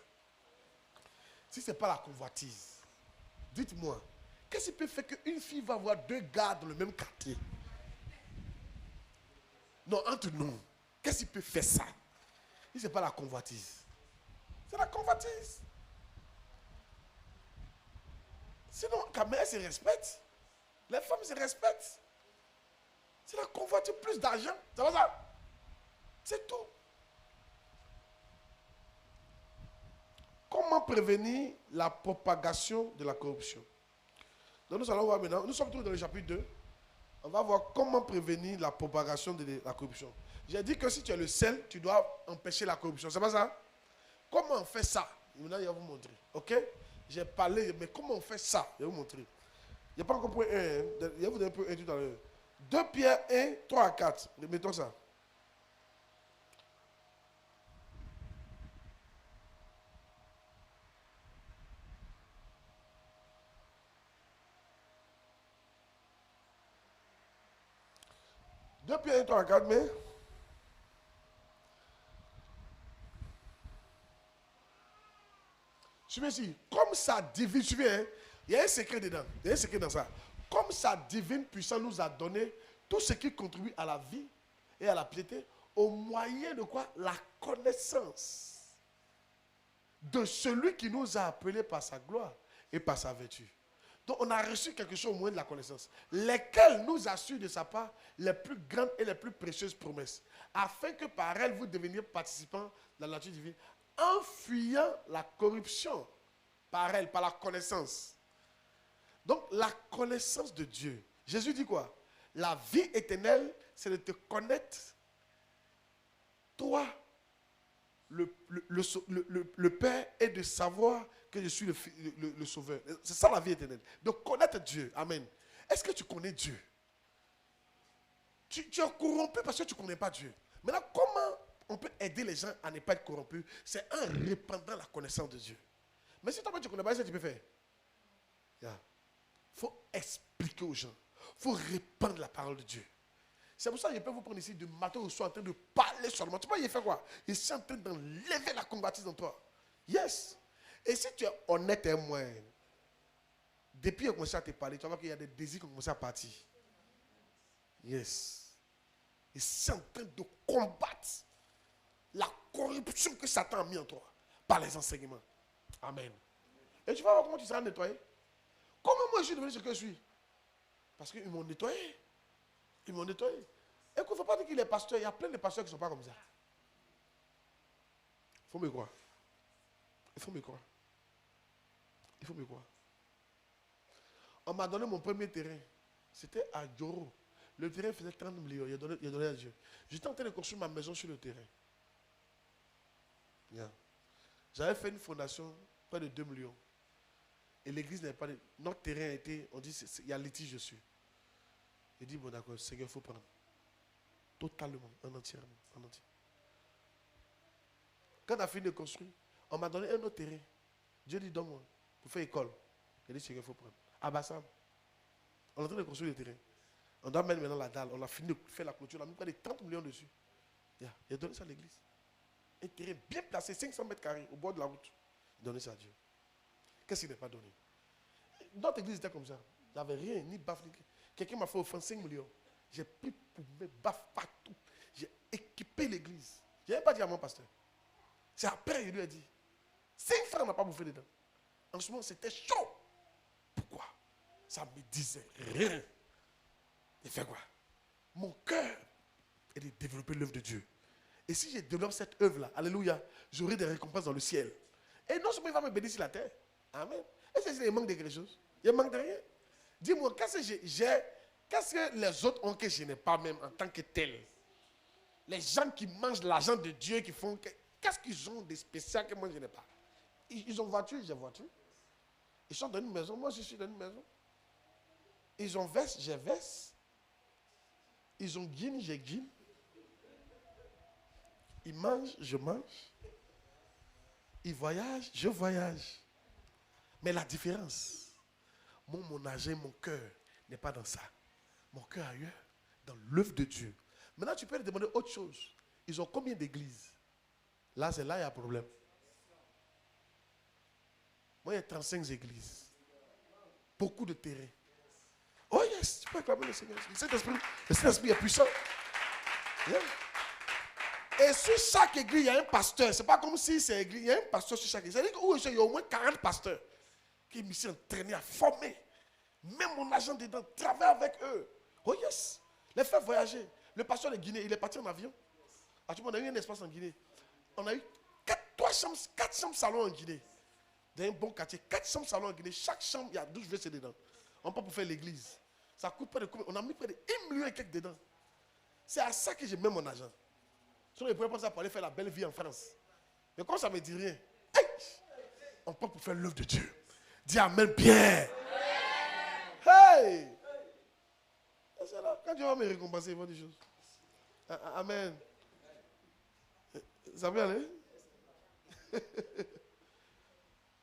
Si ce n'est pas la convoitise. Dites-moi, qu'est-ce qui peut faire qu'une fille va avoir 2 gars dans le même quartier? Non, entre nous, qu'est-ce qui peut faire ça? Si ce n'est pas la convoitise. C'est la convoitise. Sinon, quand même, elles se respectent. Les femmes se respectent. C'est la convoitise, plus d'argent. Ça va ça? C'est tout. comment prévenir la propagation de la corruption? Donc nous allons voir maintenant, nous sommes tous dans le chapitre 2. On va voir comment prévenir la propagation de la corruption. J'ai dit que si tu es le sel, tu dois empêcher la corruption. C'est pas ça? Comment on fait ça? Maintenant, je vais vous montrer. Ok? J'ai parlé, mais comment on fait ça? Je vais vous montrer. Il n'y a pas encore point 1. Je vais vous donner un peu 1 tout à l'heure. 2 Pierre 1, 3 à 4. Mettons ça. Deux Pierre 1, 3 à 4, mais... Suivez ici. Comme sa divine... Suivez, hein? Il y a un secret dedans. Il y a un secret dans ça. Comme sa divine puissance nous a donné tout ce qui contribue à la vie et à la piété, au moyen de quoi? La connaissance de celui qui nous a appelés par sa gloire et par sa vertu. Donc on a reçu quelque chose au moyen de la connaissance, lesquelles nous assurent de sa part les plus grandes et les plus précieuses promesses, afin que par elles vous deveniez participants de la nature divine, en fuyant la corruption par elle, par la connaissance. Donc la connaissance de Dieu. Jésus dit quoi? La vie éternelle, c'est de te connaître, toi, le Père, et de savoir que je suis le Sauveur. C'est ça la vie éternelle. De connaître Dieu. Amen. Est-ce que tu connais Dieu? Tu es corrompu parce que tu ne connais pas Dieu. Maintenant, comment on peut aider les gens à ne pas être corrompus? C'est en répandant la connaissance de Dieu. Mais si toi tu ne connais pas, qu'est-ce que tu peux faire? Il faut expliquer aux gens. Il faut répandre la parole de Dieu. C'est pour ça que je peux vous prendre ici de matin au soir en train de parler seulement. Tu vois, il fait quoi? Il est en train d'enlever la convoitise dans toi. Yes. Et si tu es honnête et moi, depuis qu'il a commencé à te parler, tu vas voir qu'il y a des désirs qui ont commencé à partir. Yes. Il est en train de combattre la corruption que Satan a mis en toi par les enseignements. Amen. Et tu vas voir comment tu seras nettoyé. Comment moi je suis devenu ce que je suis? Parce qu'ils m'ont nettoyé. Ils m'ont nettoyé. Écoute, il ne faut pas dire qu'il est pasteur. Il y a plein de pasteurs qui ne sont pas comme ça. Il faut me croire. Il faut me croire. Il faut me croire. On m'a donné mon premier terrain. C'était à Djoro. Le terrain faisait 30 millions. Il a donné à Dieu. J'étais en train de construire ma maison sur le terrain. Yeah. J'avais fait une fondation près de 2 millions. Et l'église n'avait pas de... Notre terrain a été... On dit, il y a litige dessus. Il dit, bon d'accord, Seigneur, il faut prendre. Totalement, en entièrement, en entier. Quand on a fini de construire, on m'a donné un autre terrain. Dieu dit, donne-moi, pour faire école. Il dit, Seigneur, il faut prendre. À Bassam, on est en train de construire le terrain. On doit mettre maintenant la dalle. On a fini de faire la clôture. On a mis près de 30 millions dessus. Il a donné ça à l'église. Un terrain bien placé, 500 mètres carrés, au bord de la route. Il a donné ça à Dieu. Qu'est-ce qu'il n'a pas donné? Notre église était comme ça. Il n'y avait rien, ni baf, ni... Quelqu'un m'a fait offrir 5 millions. J'ai pris pour mes baffes partout. J'ai équipé l'église. Je n'avais pas dit à mon pasteur. C'est après qu'il lui a dit. 5 francs, on n'a pas bouffé dedans. En ce moment, c'était chaud. Pourquoi? Ça me disait rien. Il fait quoi? Mon cœur est de développer l'œuvre de Dieu. Et si je développe cette œuvre-là, alléluia, j'aurai des récompenses dans le ciel. Et non seulement il va me bénir sur la terre. Amen. Est-ce qu'il manque de quelque chose? Il manque de rien. Dis-moi, qu'est-ce que les autres ont que je n'ai pas même en tant que tel? Les gens qui mangent l'argent de Dieu, qui font... Qu'est-ce qu'ils ont de spécial que moi je n'ai pas? Ils ont voiture, j'ai voiture. Ils sont dans une maison, moi je suis dans une maison. Ils ont veste, j'ai veste. Ils ont guine, j'ai guine. Ils mangent, je mange. Ils voyagent, je voyage. Mais la différence, mon argent, mon cœur n'est pas dans ça. Mon cœur ailleurs, dans l'œuvre de Dieu. Maintenant, tu peux leur demander autre chose. Ils ont combien d'églises? Là, c'est là qu'il y a un problème. Moi, il y a 35 églises. Beaucoup de terrain. Oh yes, tu peux acclamer le Seigneur. Le Saint-Esprit est puissant. Yeah. Et sur chaque église, il y a un pasteur. Ce n'est pas comme si c'est église, il y a un pasteur sur chaque église. C'est-à-dire qu'il y a au moins 40 pasteurs qui me sont entraînés à former. Même mon agent dedans, travaille avec eux. Oh yes. Les faire voyager. Le pasteur de Guinée, il est parti en avion. On a eu un espace en Guinée. On a eu 4 chambres salons en Guinée. dans un bon quartier, 400 salons en Guinée, chaque chambre, il y a 12 WC dedans. On peut pour faire l'église. Ça coûte près de combien? On a mis près de 1 million et quelques dedans. C'est à ça que je mets mon argent. Sinon, je pourrais penser pour aller faire la belle vie en France. Mais comme ça ne me dit rien, hey, on peut pour faire l'œuvre de Dieu. Dis amen bien. Hey! C'est là. Quand Dieu va me récompenser, il va dire des choses. Amen. Ça peut aller?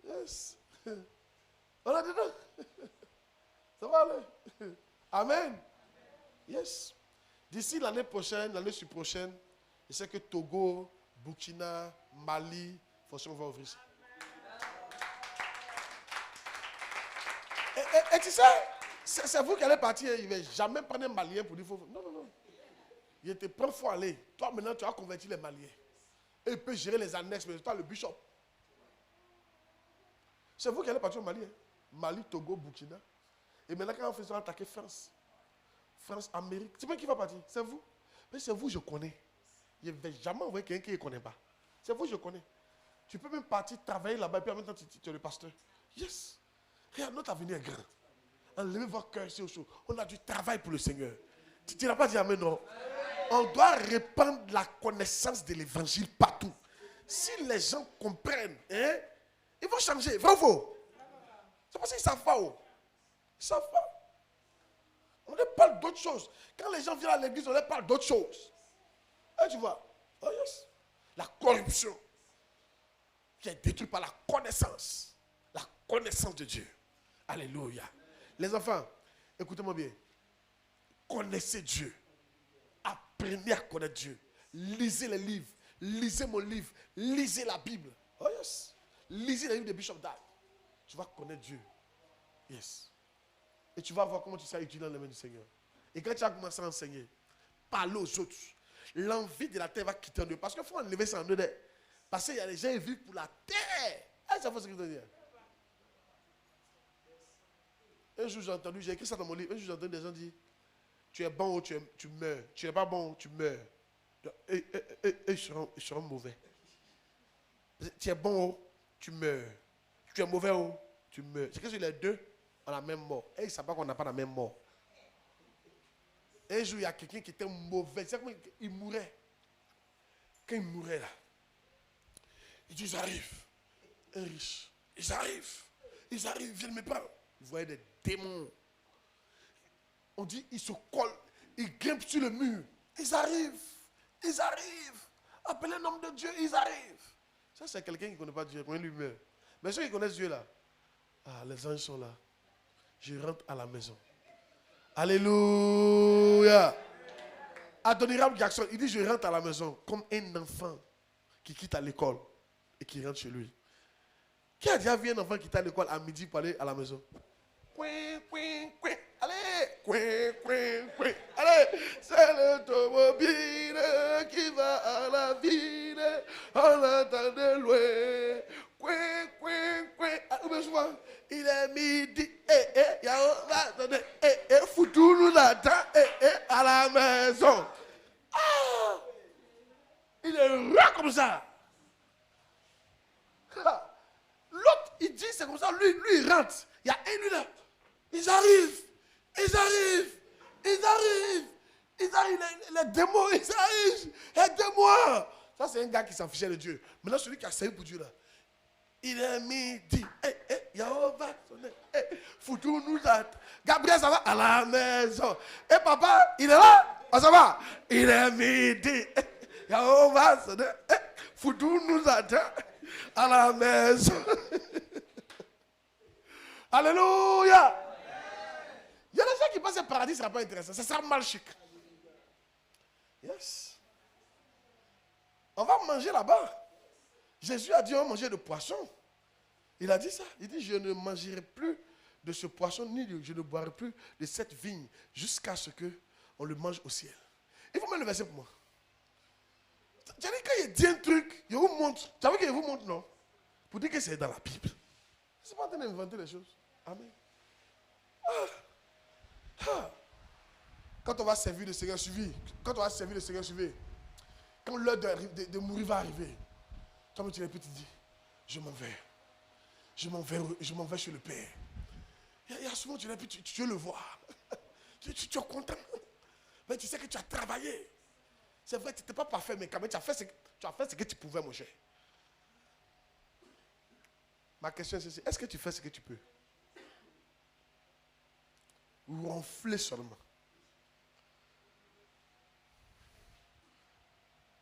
Yes. On a dedans. Ça va aller. Amen. Yes. D'ici l'année prochaine, l'année prochaine, je sais que Togo, Burkina, Mali, franchement, on va ouvrir ça. Et tu sais, c'est vous qui allez partir. Il ne va jamais prendre un Malien pour dire faut. Non, non, non. Il te prend, il faut aller. Toi, maintenant, tu as converti les Maliens. Et il peut gérer les annexes, mais toi, le bishop. C'est vous qui allez partir au Mali. Hein? Mali, Togo, Burkina. Et maintenant, quand on fait ça, on attaquer France. France, Amérique. C'est pas qui va partir. C'est vous. Mais c'est vous, je connais. Je ne vais jamais envoyer quelqu'un qui ne connaît pas. C'est vous, je connais. Tu peux même partir travailler là-bas et puis en même temps, tu es le pasteur. Yes. Regarde, notre avenir est grand. Enlevez votre cœur, c'est au chaud. On a du travail pour le Seigneur. Tu n'as pas dit amen, non? On doit répandre la connaissance de l'évangile partout. Si les gens comprennent, hein, ils vont changer. Vrai ou faux? C'est parce qu'ils ne savent pas. Oh. Ils ne savent pas. On leur parle d'autres choses. Quand les gens viennent à l'église, on leur parle d'autres choses. Et tu vois, oh yes, la corruption qui est détruite par la connaissance. La connaissance de Dieu. Alléluia. Les enfants, écoutez-moi bien. Connaissez Dieu. Apprenez à connaître Dieu. Lisez les livres. Lisez mon livre. Lisez la Bible. Oh yes. Lisez les livres de Bishop Dag. Tu vas connaître Dieu. Yes. Et tu vas voir comment tu seras utile dans les mains du Seigneur. Et quand tu vas commencer à enseigner, parle aux autres. L'envie de la terre va quitter en eux. Parce qu'il faut enlever ça en eux. Parce qu'il y a des gens qui vivent pour la terre. Ça faut ce que je veux dire. Un jour j'ai entendu, j'ai écrit ça dans mon livre. Un jour j'ai entendu des gens dire, tu es bon ou tu meurs. Tu n'es pas bon ou tu meurs. Et ils seront mauvais. Tu es bon ou tu meurs. Tu es mauvais ou tu meurs. C'est que sur les deux, on a la même mort. Et ils ne savent pas qu'on n'a pas la même mort. Un jour, il y a quelqu'un qui était mauvais. C'est comme il mourait. Quand il mourait là, ils disent, ils arrivent. Un riche. Ils arrivent, ils viennent me prendre. Vous voyez des démons. On dit, ils se collent, ils grimpent sur le mur. Ils arrivent. Appelez le nom de Dieu, ils arrivent. Ça, c'est quelqu'un qui ne connaît pas Dieu, qui lui-même. Mais ceux qui connaissent Dieu là, les anges sont là. Je rentre à la maison. Alléluia. Adoniram Jackson, il dit, je rentre à la maison comme un enfant qui quitte à l'école et qui rentre chez lui. Qui a déjà vu un enfant qui quitte à l'école à midi pour aller à la maison? Allez, allez, c'est l'automobile qui va à la ville, on l'entend de loin. Il est midi, foutu nous attend, à la maison. Ah, il est rare comme ça. L'autre, il dit, c'est comme ça, lui, il rentre. Il y a un, lui là. Ils arrivent. Les démons, ils arrivent. Aidez-moi. Ça, c'est un gars qui s'en fichait de Dieu. Maintenant, celui qui a servi pour Dieu là. Il est midi. Yahova, foutu nous attend. Gabriel, ça va à la maison. Et papa, il est là. Oh, ça va. Il est midi. Yahova, foutu nous attend. À la maison. Alléluia. Il y a des gens qui pensent que le paradis ne sera pas intéressant. Ça sera mal chic. Yes. On va manger là-bas. Jésus a dit on va manger de poisson. Il a dit ça. Il dit je ne mangerai plus de ce poisson, ni je ne boirai plus de cette vigne jusqu'à ce qu'on le mange au ciel. Il faut mettre le verset pour moi. Tu as dit quand il dit un truc, il vous montre. Tu as vu qu'il vous montre, non? Pour dire que c'est dans la Bible. Je ne suis pas en train d'inventer les choses. Amen. Quand on va servir le Seigneur, suivi. Quand on va servir le Seigneur, suivi. Quand l'heure de mourir va arriver, toi, tu répètes, tu dis, je m'en vais. je m'en vais chez le Père. Il y a souvent, tu veux le voir. Tu es content. Mais tu sais que tu as travaillé. C'est vrai, tu n'étais pas parfait, mais quand même, tu as fait ce que tu pouvais, mon cher. Ma question, c'est est-ce que tu fais ce que tu peux? Ou ronfler seulement?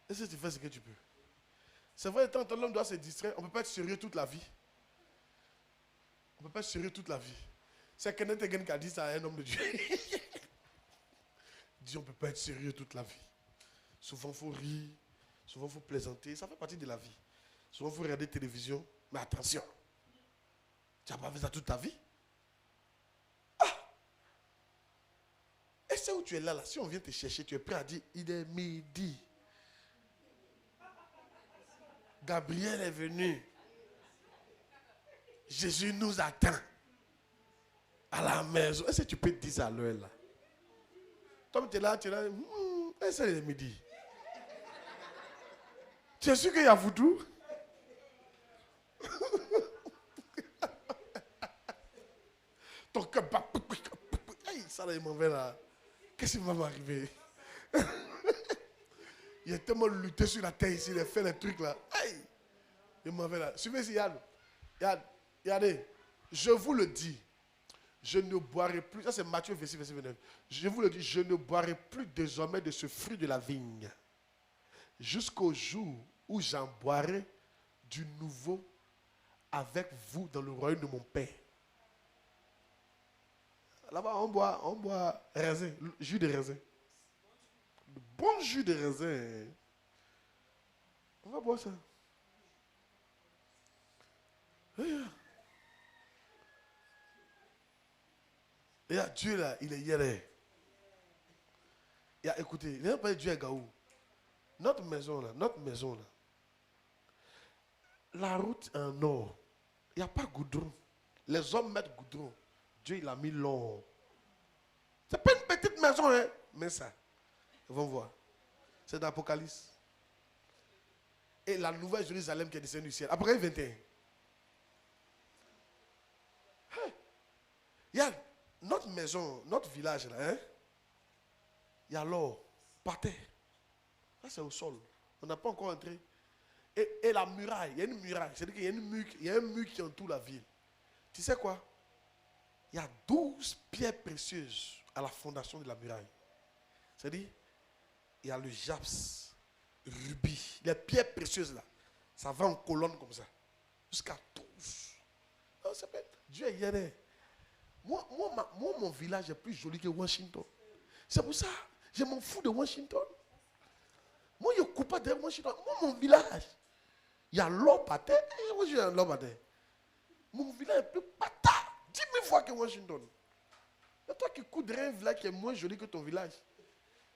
Est-ce que tu fais ce que tu peux? C'est vrai, tant que l'homme doit se distraire, on ne peut pas être sérieux toute la vie. On ne peut pas être sérieux toute la vie. C'est Kenneth Hagin qui a dit ça à un homme de Dieu. Il dit on ne peut pas être sérieux toute la vie. Souvent, il faut rire. Souvent, il faut plaisanter. Ça fait partie de la vie. Souvent, il faut regarder la télévision. Mais attention. Tu n'as pas fait ça toute ta vie. Ah! Et c'est où tu es là. Si on vient te chercher, tu es prêt à dire il est midi. Gabriel est venu. Jésus nous attend. À la maison. Est-ce que tu peux te dire ça à l'heure là? Toi, tu es là, est-ce que c'est midi? Tu es sûr qu'il y a voodoo? Ton cœur bat. Hey, ça là, il m'en va là. Qu'est-ce qui va m'arriver? Il a tellement lutté sur la terre ici, il a fait les trucs là. Hey, il m'en va là. Suivez ici, Yann. Regardez, je vous le dis. Je ne boirai plus, ça c'est Matthieu, verset 29. Je vous le dis, je ne boirai plus désormais de ce fruit de la vigne, jusqu'au jour où j'en boirai du nouveau avec vous dans le royaume de mon Père. Là-bas, on boit raisin, jus de raisin. Le bon jus de raisin. On va boire ça. Et là, Dieu là, il est hier. Écoutez, il n'a pas Dieu est Gaou. Notre maison là, la route en or, il n'y a pas goudron. Les hommes mettent goudron. Dieu, il a mis l'or. C'est pas une petite maison, hein, mais ça, ils vont voir. C'est dans l'Apocalypse. Et la nouvelle Jérusalem qui est descendue du ciel. Après 21. Il y a notre maison, notre village là, hein? Il y a l'or, par terre. Ça c'est au sol. On n'a pas encore entré. Et la muraille, il y a une muraille. C'est-à-dire qu'il y a un mur qui entoure la ville. Tu sais quoi? Il y a 12 pierres précieuses à la fondation de la muraille. C'est-à-dire, il y a le japs, rubis, les pierres précieuses là. Ça va en colonne comme ça. Jusqu'à 12. Alors, Dieu est hier. Moi, mon village est plus joli que Washington. C'est pour ça, je m'en fous de Washington. Moi, je ne coupe pas de Washington. Moi, mon village, il y a l'or par terre. Et moi, j'ai un l'or par terre. Mon village est plus patard 10 000 fois que Washington. Et toi qui coudrais un village qui est moins joli que ton village.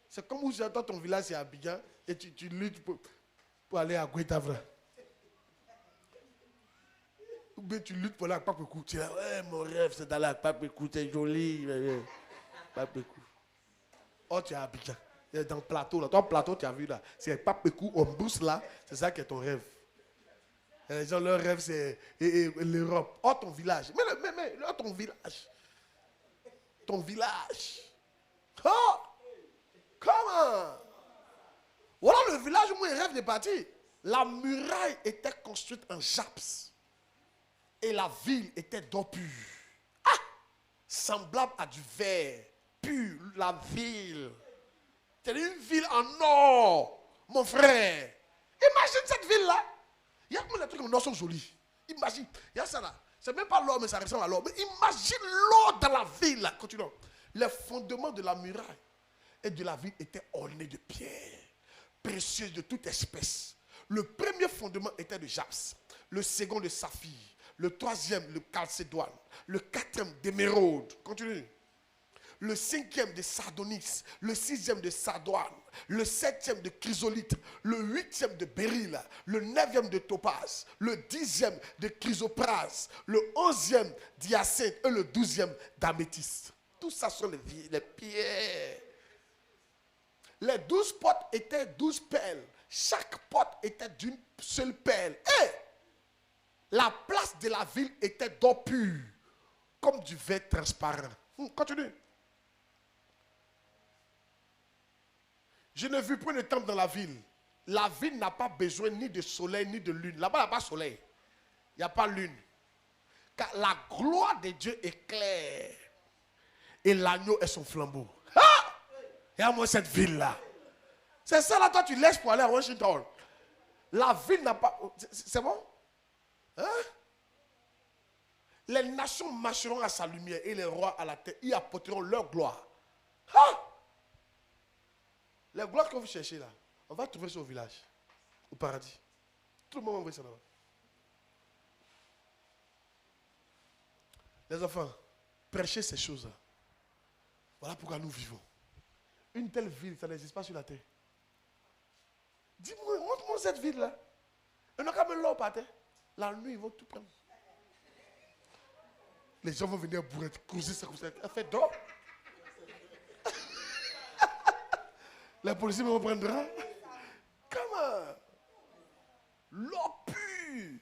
C'est comme où toi, ton village, c'est Abidjan, et tu luttes pour aller à Guetavra. Ou bien tu luttes pour aller à Papekou. Tu dis, ouais, mon rêve, c'est d'aller à Papekou, c'est joli. Papekou. Oh, tu es à Abidjan. Dans le plateau, là. Ton plateau, tu as vu là. C'est Papekou, on booste là. C'est ça qui est ton rêve. Et les gens, leur rêve, c'est l'Europe. Oh, ton village. Mais là, ton village. Ton village. Oh! Comment? Voilà le village où moi, je rêve de partir. La muraille était construite en japs. Et la ville était d'or pur. Ah! Semblable à du verre. Pur, la ville. C'est une ville en or, mon frère. Imagine cette ville-là. Il y a comment les trucs en or sont jolis. Imagine, il y a ça là. C'est même pas l'or, mais ça ressemble à l'or. Mais imagine l'or dans la ville là. Continuons. Les fondements de la muraille et de la ville étaient ornés de pierres précieuses de toute espèce. Le premier fondement était de japs, le second de saphir, le troisième de chalcédoine, le quatrième d'émeraude. Continue. Le cinquième de sardonyx, le sixième de sardoine, le septième de chrysolite, le huitième de béryl, le neuvième de topaz, le dixième de chrysoprase, le onzième d'hyacinthe et le 12e d'améthyste. Tout ça sont les pierres. Les 12 portes étaient 12 perles. Chaque porte était d'une seule perle. Et La place de la ville était d'or pur, comme du verre transparent. Continue. Je ne vis point de temple dans la ville. La ville n'a pas besoin ni de soleil ni de lune. Là-bas, il n'y a pas de soleil. Il n'y a pas de lune. Car la gloire de Dieu est claire. Et l'agneau est son flambeau. Ah! Regarde-moi cette ville-là. C'est ça là, toi tu laisses pour aller à Washington. La ville n'a pas... C'est bon? Hein? Les nations marcheront à sa lumière et les rois à la terre. Ils apporteront leur gloire. Ah! Les gloires que vous cherchez là, on va trouver ça au village, au paradis. Tout le monde va envoyer ça là-bas. Les enfants, prêchez ces choses-là. Voilà pourquoi nous vivons. Une telle ville, ça n'existe pas sur la terre. Dis-moi, montre-moi cette ville-là. Ils n'ont qu'à mettre l'eau par terre. La nuit, ils vont tout prendre. Les gens vont venir bourrer, cruiser ça comme ça. Elle fait d'or. Les policiers me reprendront. Comment? L'eau pure.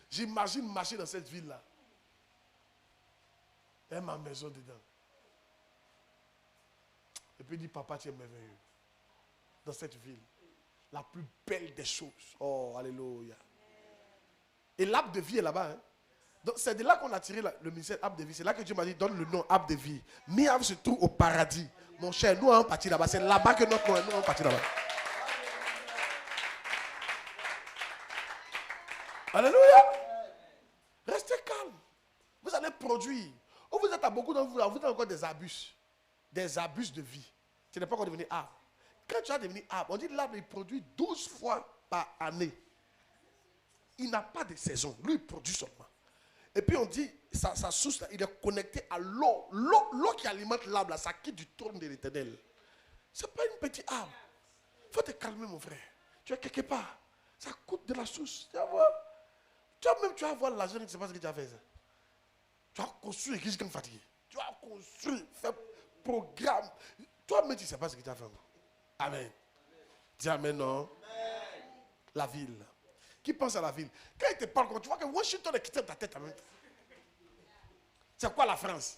J'imagine marcher dans cette ville-là. Et ma maison dedans. Et puis il dit, papa, tu es merveilleux. Dans cette ville. La plus belle des choses. Oh, alléluia. Et l'arbre de vie est là-bas. Hein? Donc c'est de là qu'on a tiré le ministère arbre de vie. C'est là que Dieu m'a dit, donne le nom arbre de vie. Miav se trouve au paradis. Mon cher, nous allons partir là-bas. C'est là-bas que notre nom est. Nous allons partir là-bas. Alléluia. Restez calme. Vous allez produire. Oh, vous êtes à beaucoup d'entre vous, vous avez encore des abus. Des abus de vie. Tu n'es pas encore devenu arbre. Quand tu vas devenir arbre, on dit l'arbre il produit 12 fois par année. Il n'a pas de saison. Lui, il produit seulement. Et puis on dit, sa source, là, il est connecté à l'eau. L'eau qui alimente l'arbre, là, ça quitte du trône de l'Éternel. Ce n'est pas une petite arbre. Il faut te calmer, mon frère. Tu es quelque part. Ça coûte de la source. Tu vas voir. Tu vas voir l'argent, tu ne sais pas ce que tu as fait. Ça. Tu as construit l'église comme fatigué. Tu as construit, fait programme. Toi-même, tu ne sais pas ce que tu as fait. Amen. Dis amen, non? Amen. La ville. Qui pense à la ville? Quand il te parle, tu vois que Washington est quitté ta tête en même temps. C'est quoi la France?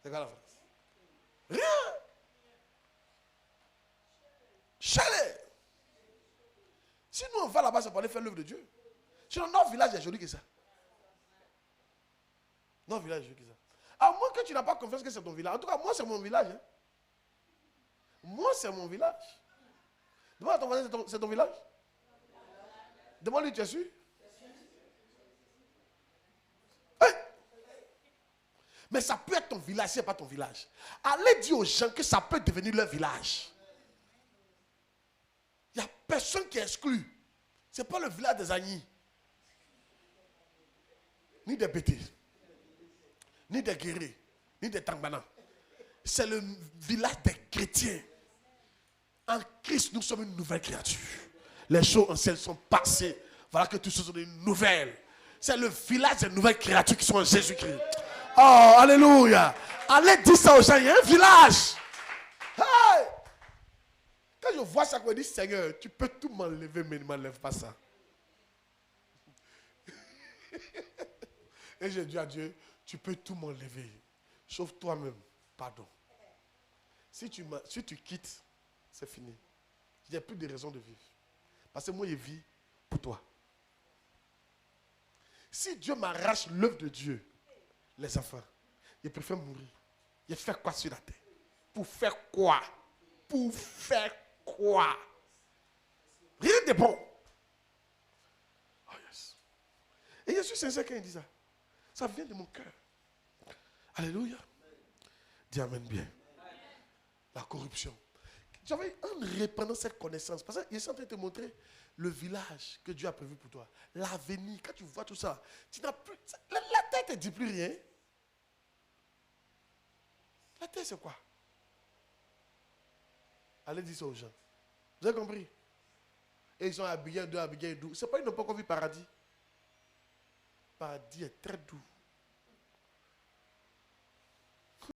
C'est quoi la France? Rien. Chalet. Si nous on va là-bas, c'est pour aller faire l'œuvre de Dieu. Sinon, notre village est joli que ça. Notre village est joli que ça. À moins que tu n'as pas confiance que c'est ton village. En tout cas, moi, c'est mon village. Hein. Moi, c'est mon village. Demande à ton voisin, c'est ton village? Demande-lui, tu es sûr? Hey! Mais ça peut être ton village, ce n'est pas ton village. Allez dire aux gens que ça peut devenir leur village. Il n'y a personne qui est exclu. Ce n'est pas le village des Agnis. Ni des Bétés. Ni des Guérés. Ni des Tangbana. C'est le village des chrétiens. En Christ, nous sommes une nouvelle créature. Les choses anciennes sont passées. Voilà que tout ce sont des nouvelles. C'est le village des nouvelles créatures qui sont en Jésus-Christ. Oh, alléluia. Allez dire ça aux gens, il y a un village. Hey! Quand je vois ça, je me dis, Seigneur, tu peux tout m'enlever, mais ne m'enlève pas ça. Et j'ai dit à Dieu, tu peux tout m'enlever. Sauf toi-même, pardon. Si tu quittes, c'est fini. Il n'y a plus de raison de vivre. Parce que moi, je vis pour toi. Si Dieu m'arrache l'œuvre de Dieu, les enfants, je préfère mourir. Je fais quoi sur la terre? Pour faire quoi? Pour faire quoi? Rien de bon. Oh yes. Et je suis sincère quand il dit ça. Ça vient de mon cœur. Alléluia. Dis amen bien. La corruption. J'avais en répandant cette connaissance, parce que je suis en train de te montrer le village que Dieu a prévu pour toi. L'avenir, quand tu vois tout ça, tu n'as plus. La tête ne dit plus rien. La tête, c'est quoi? Allez dire ça aux gens. Vous avez compris? Et ils sont habillés d'eux, habillés doux. C'est pas, ils n'ont pas encore vu paradis. Paradis est très doux.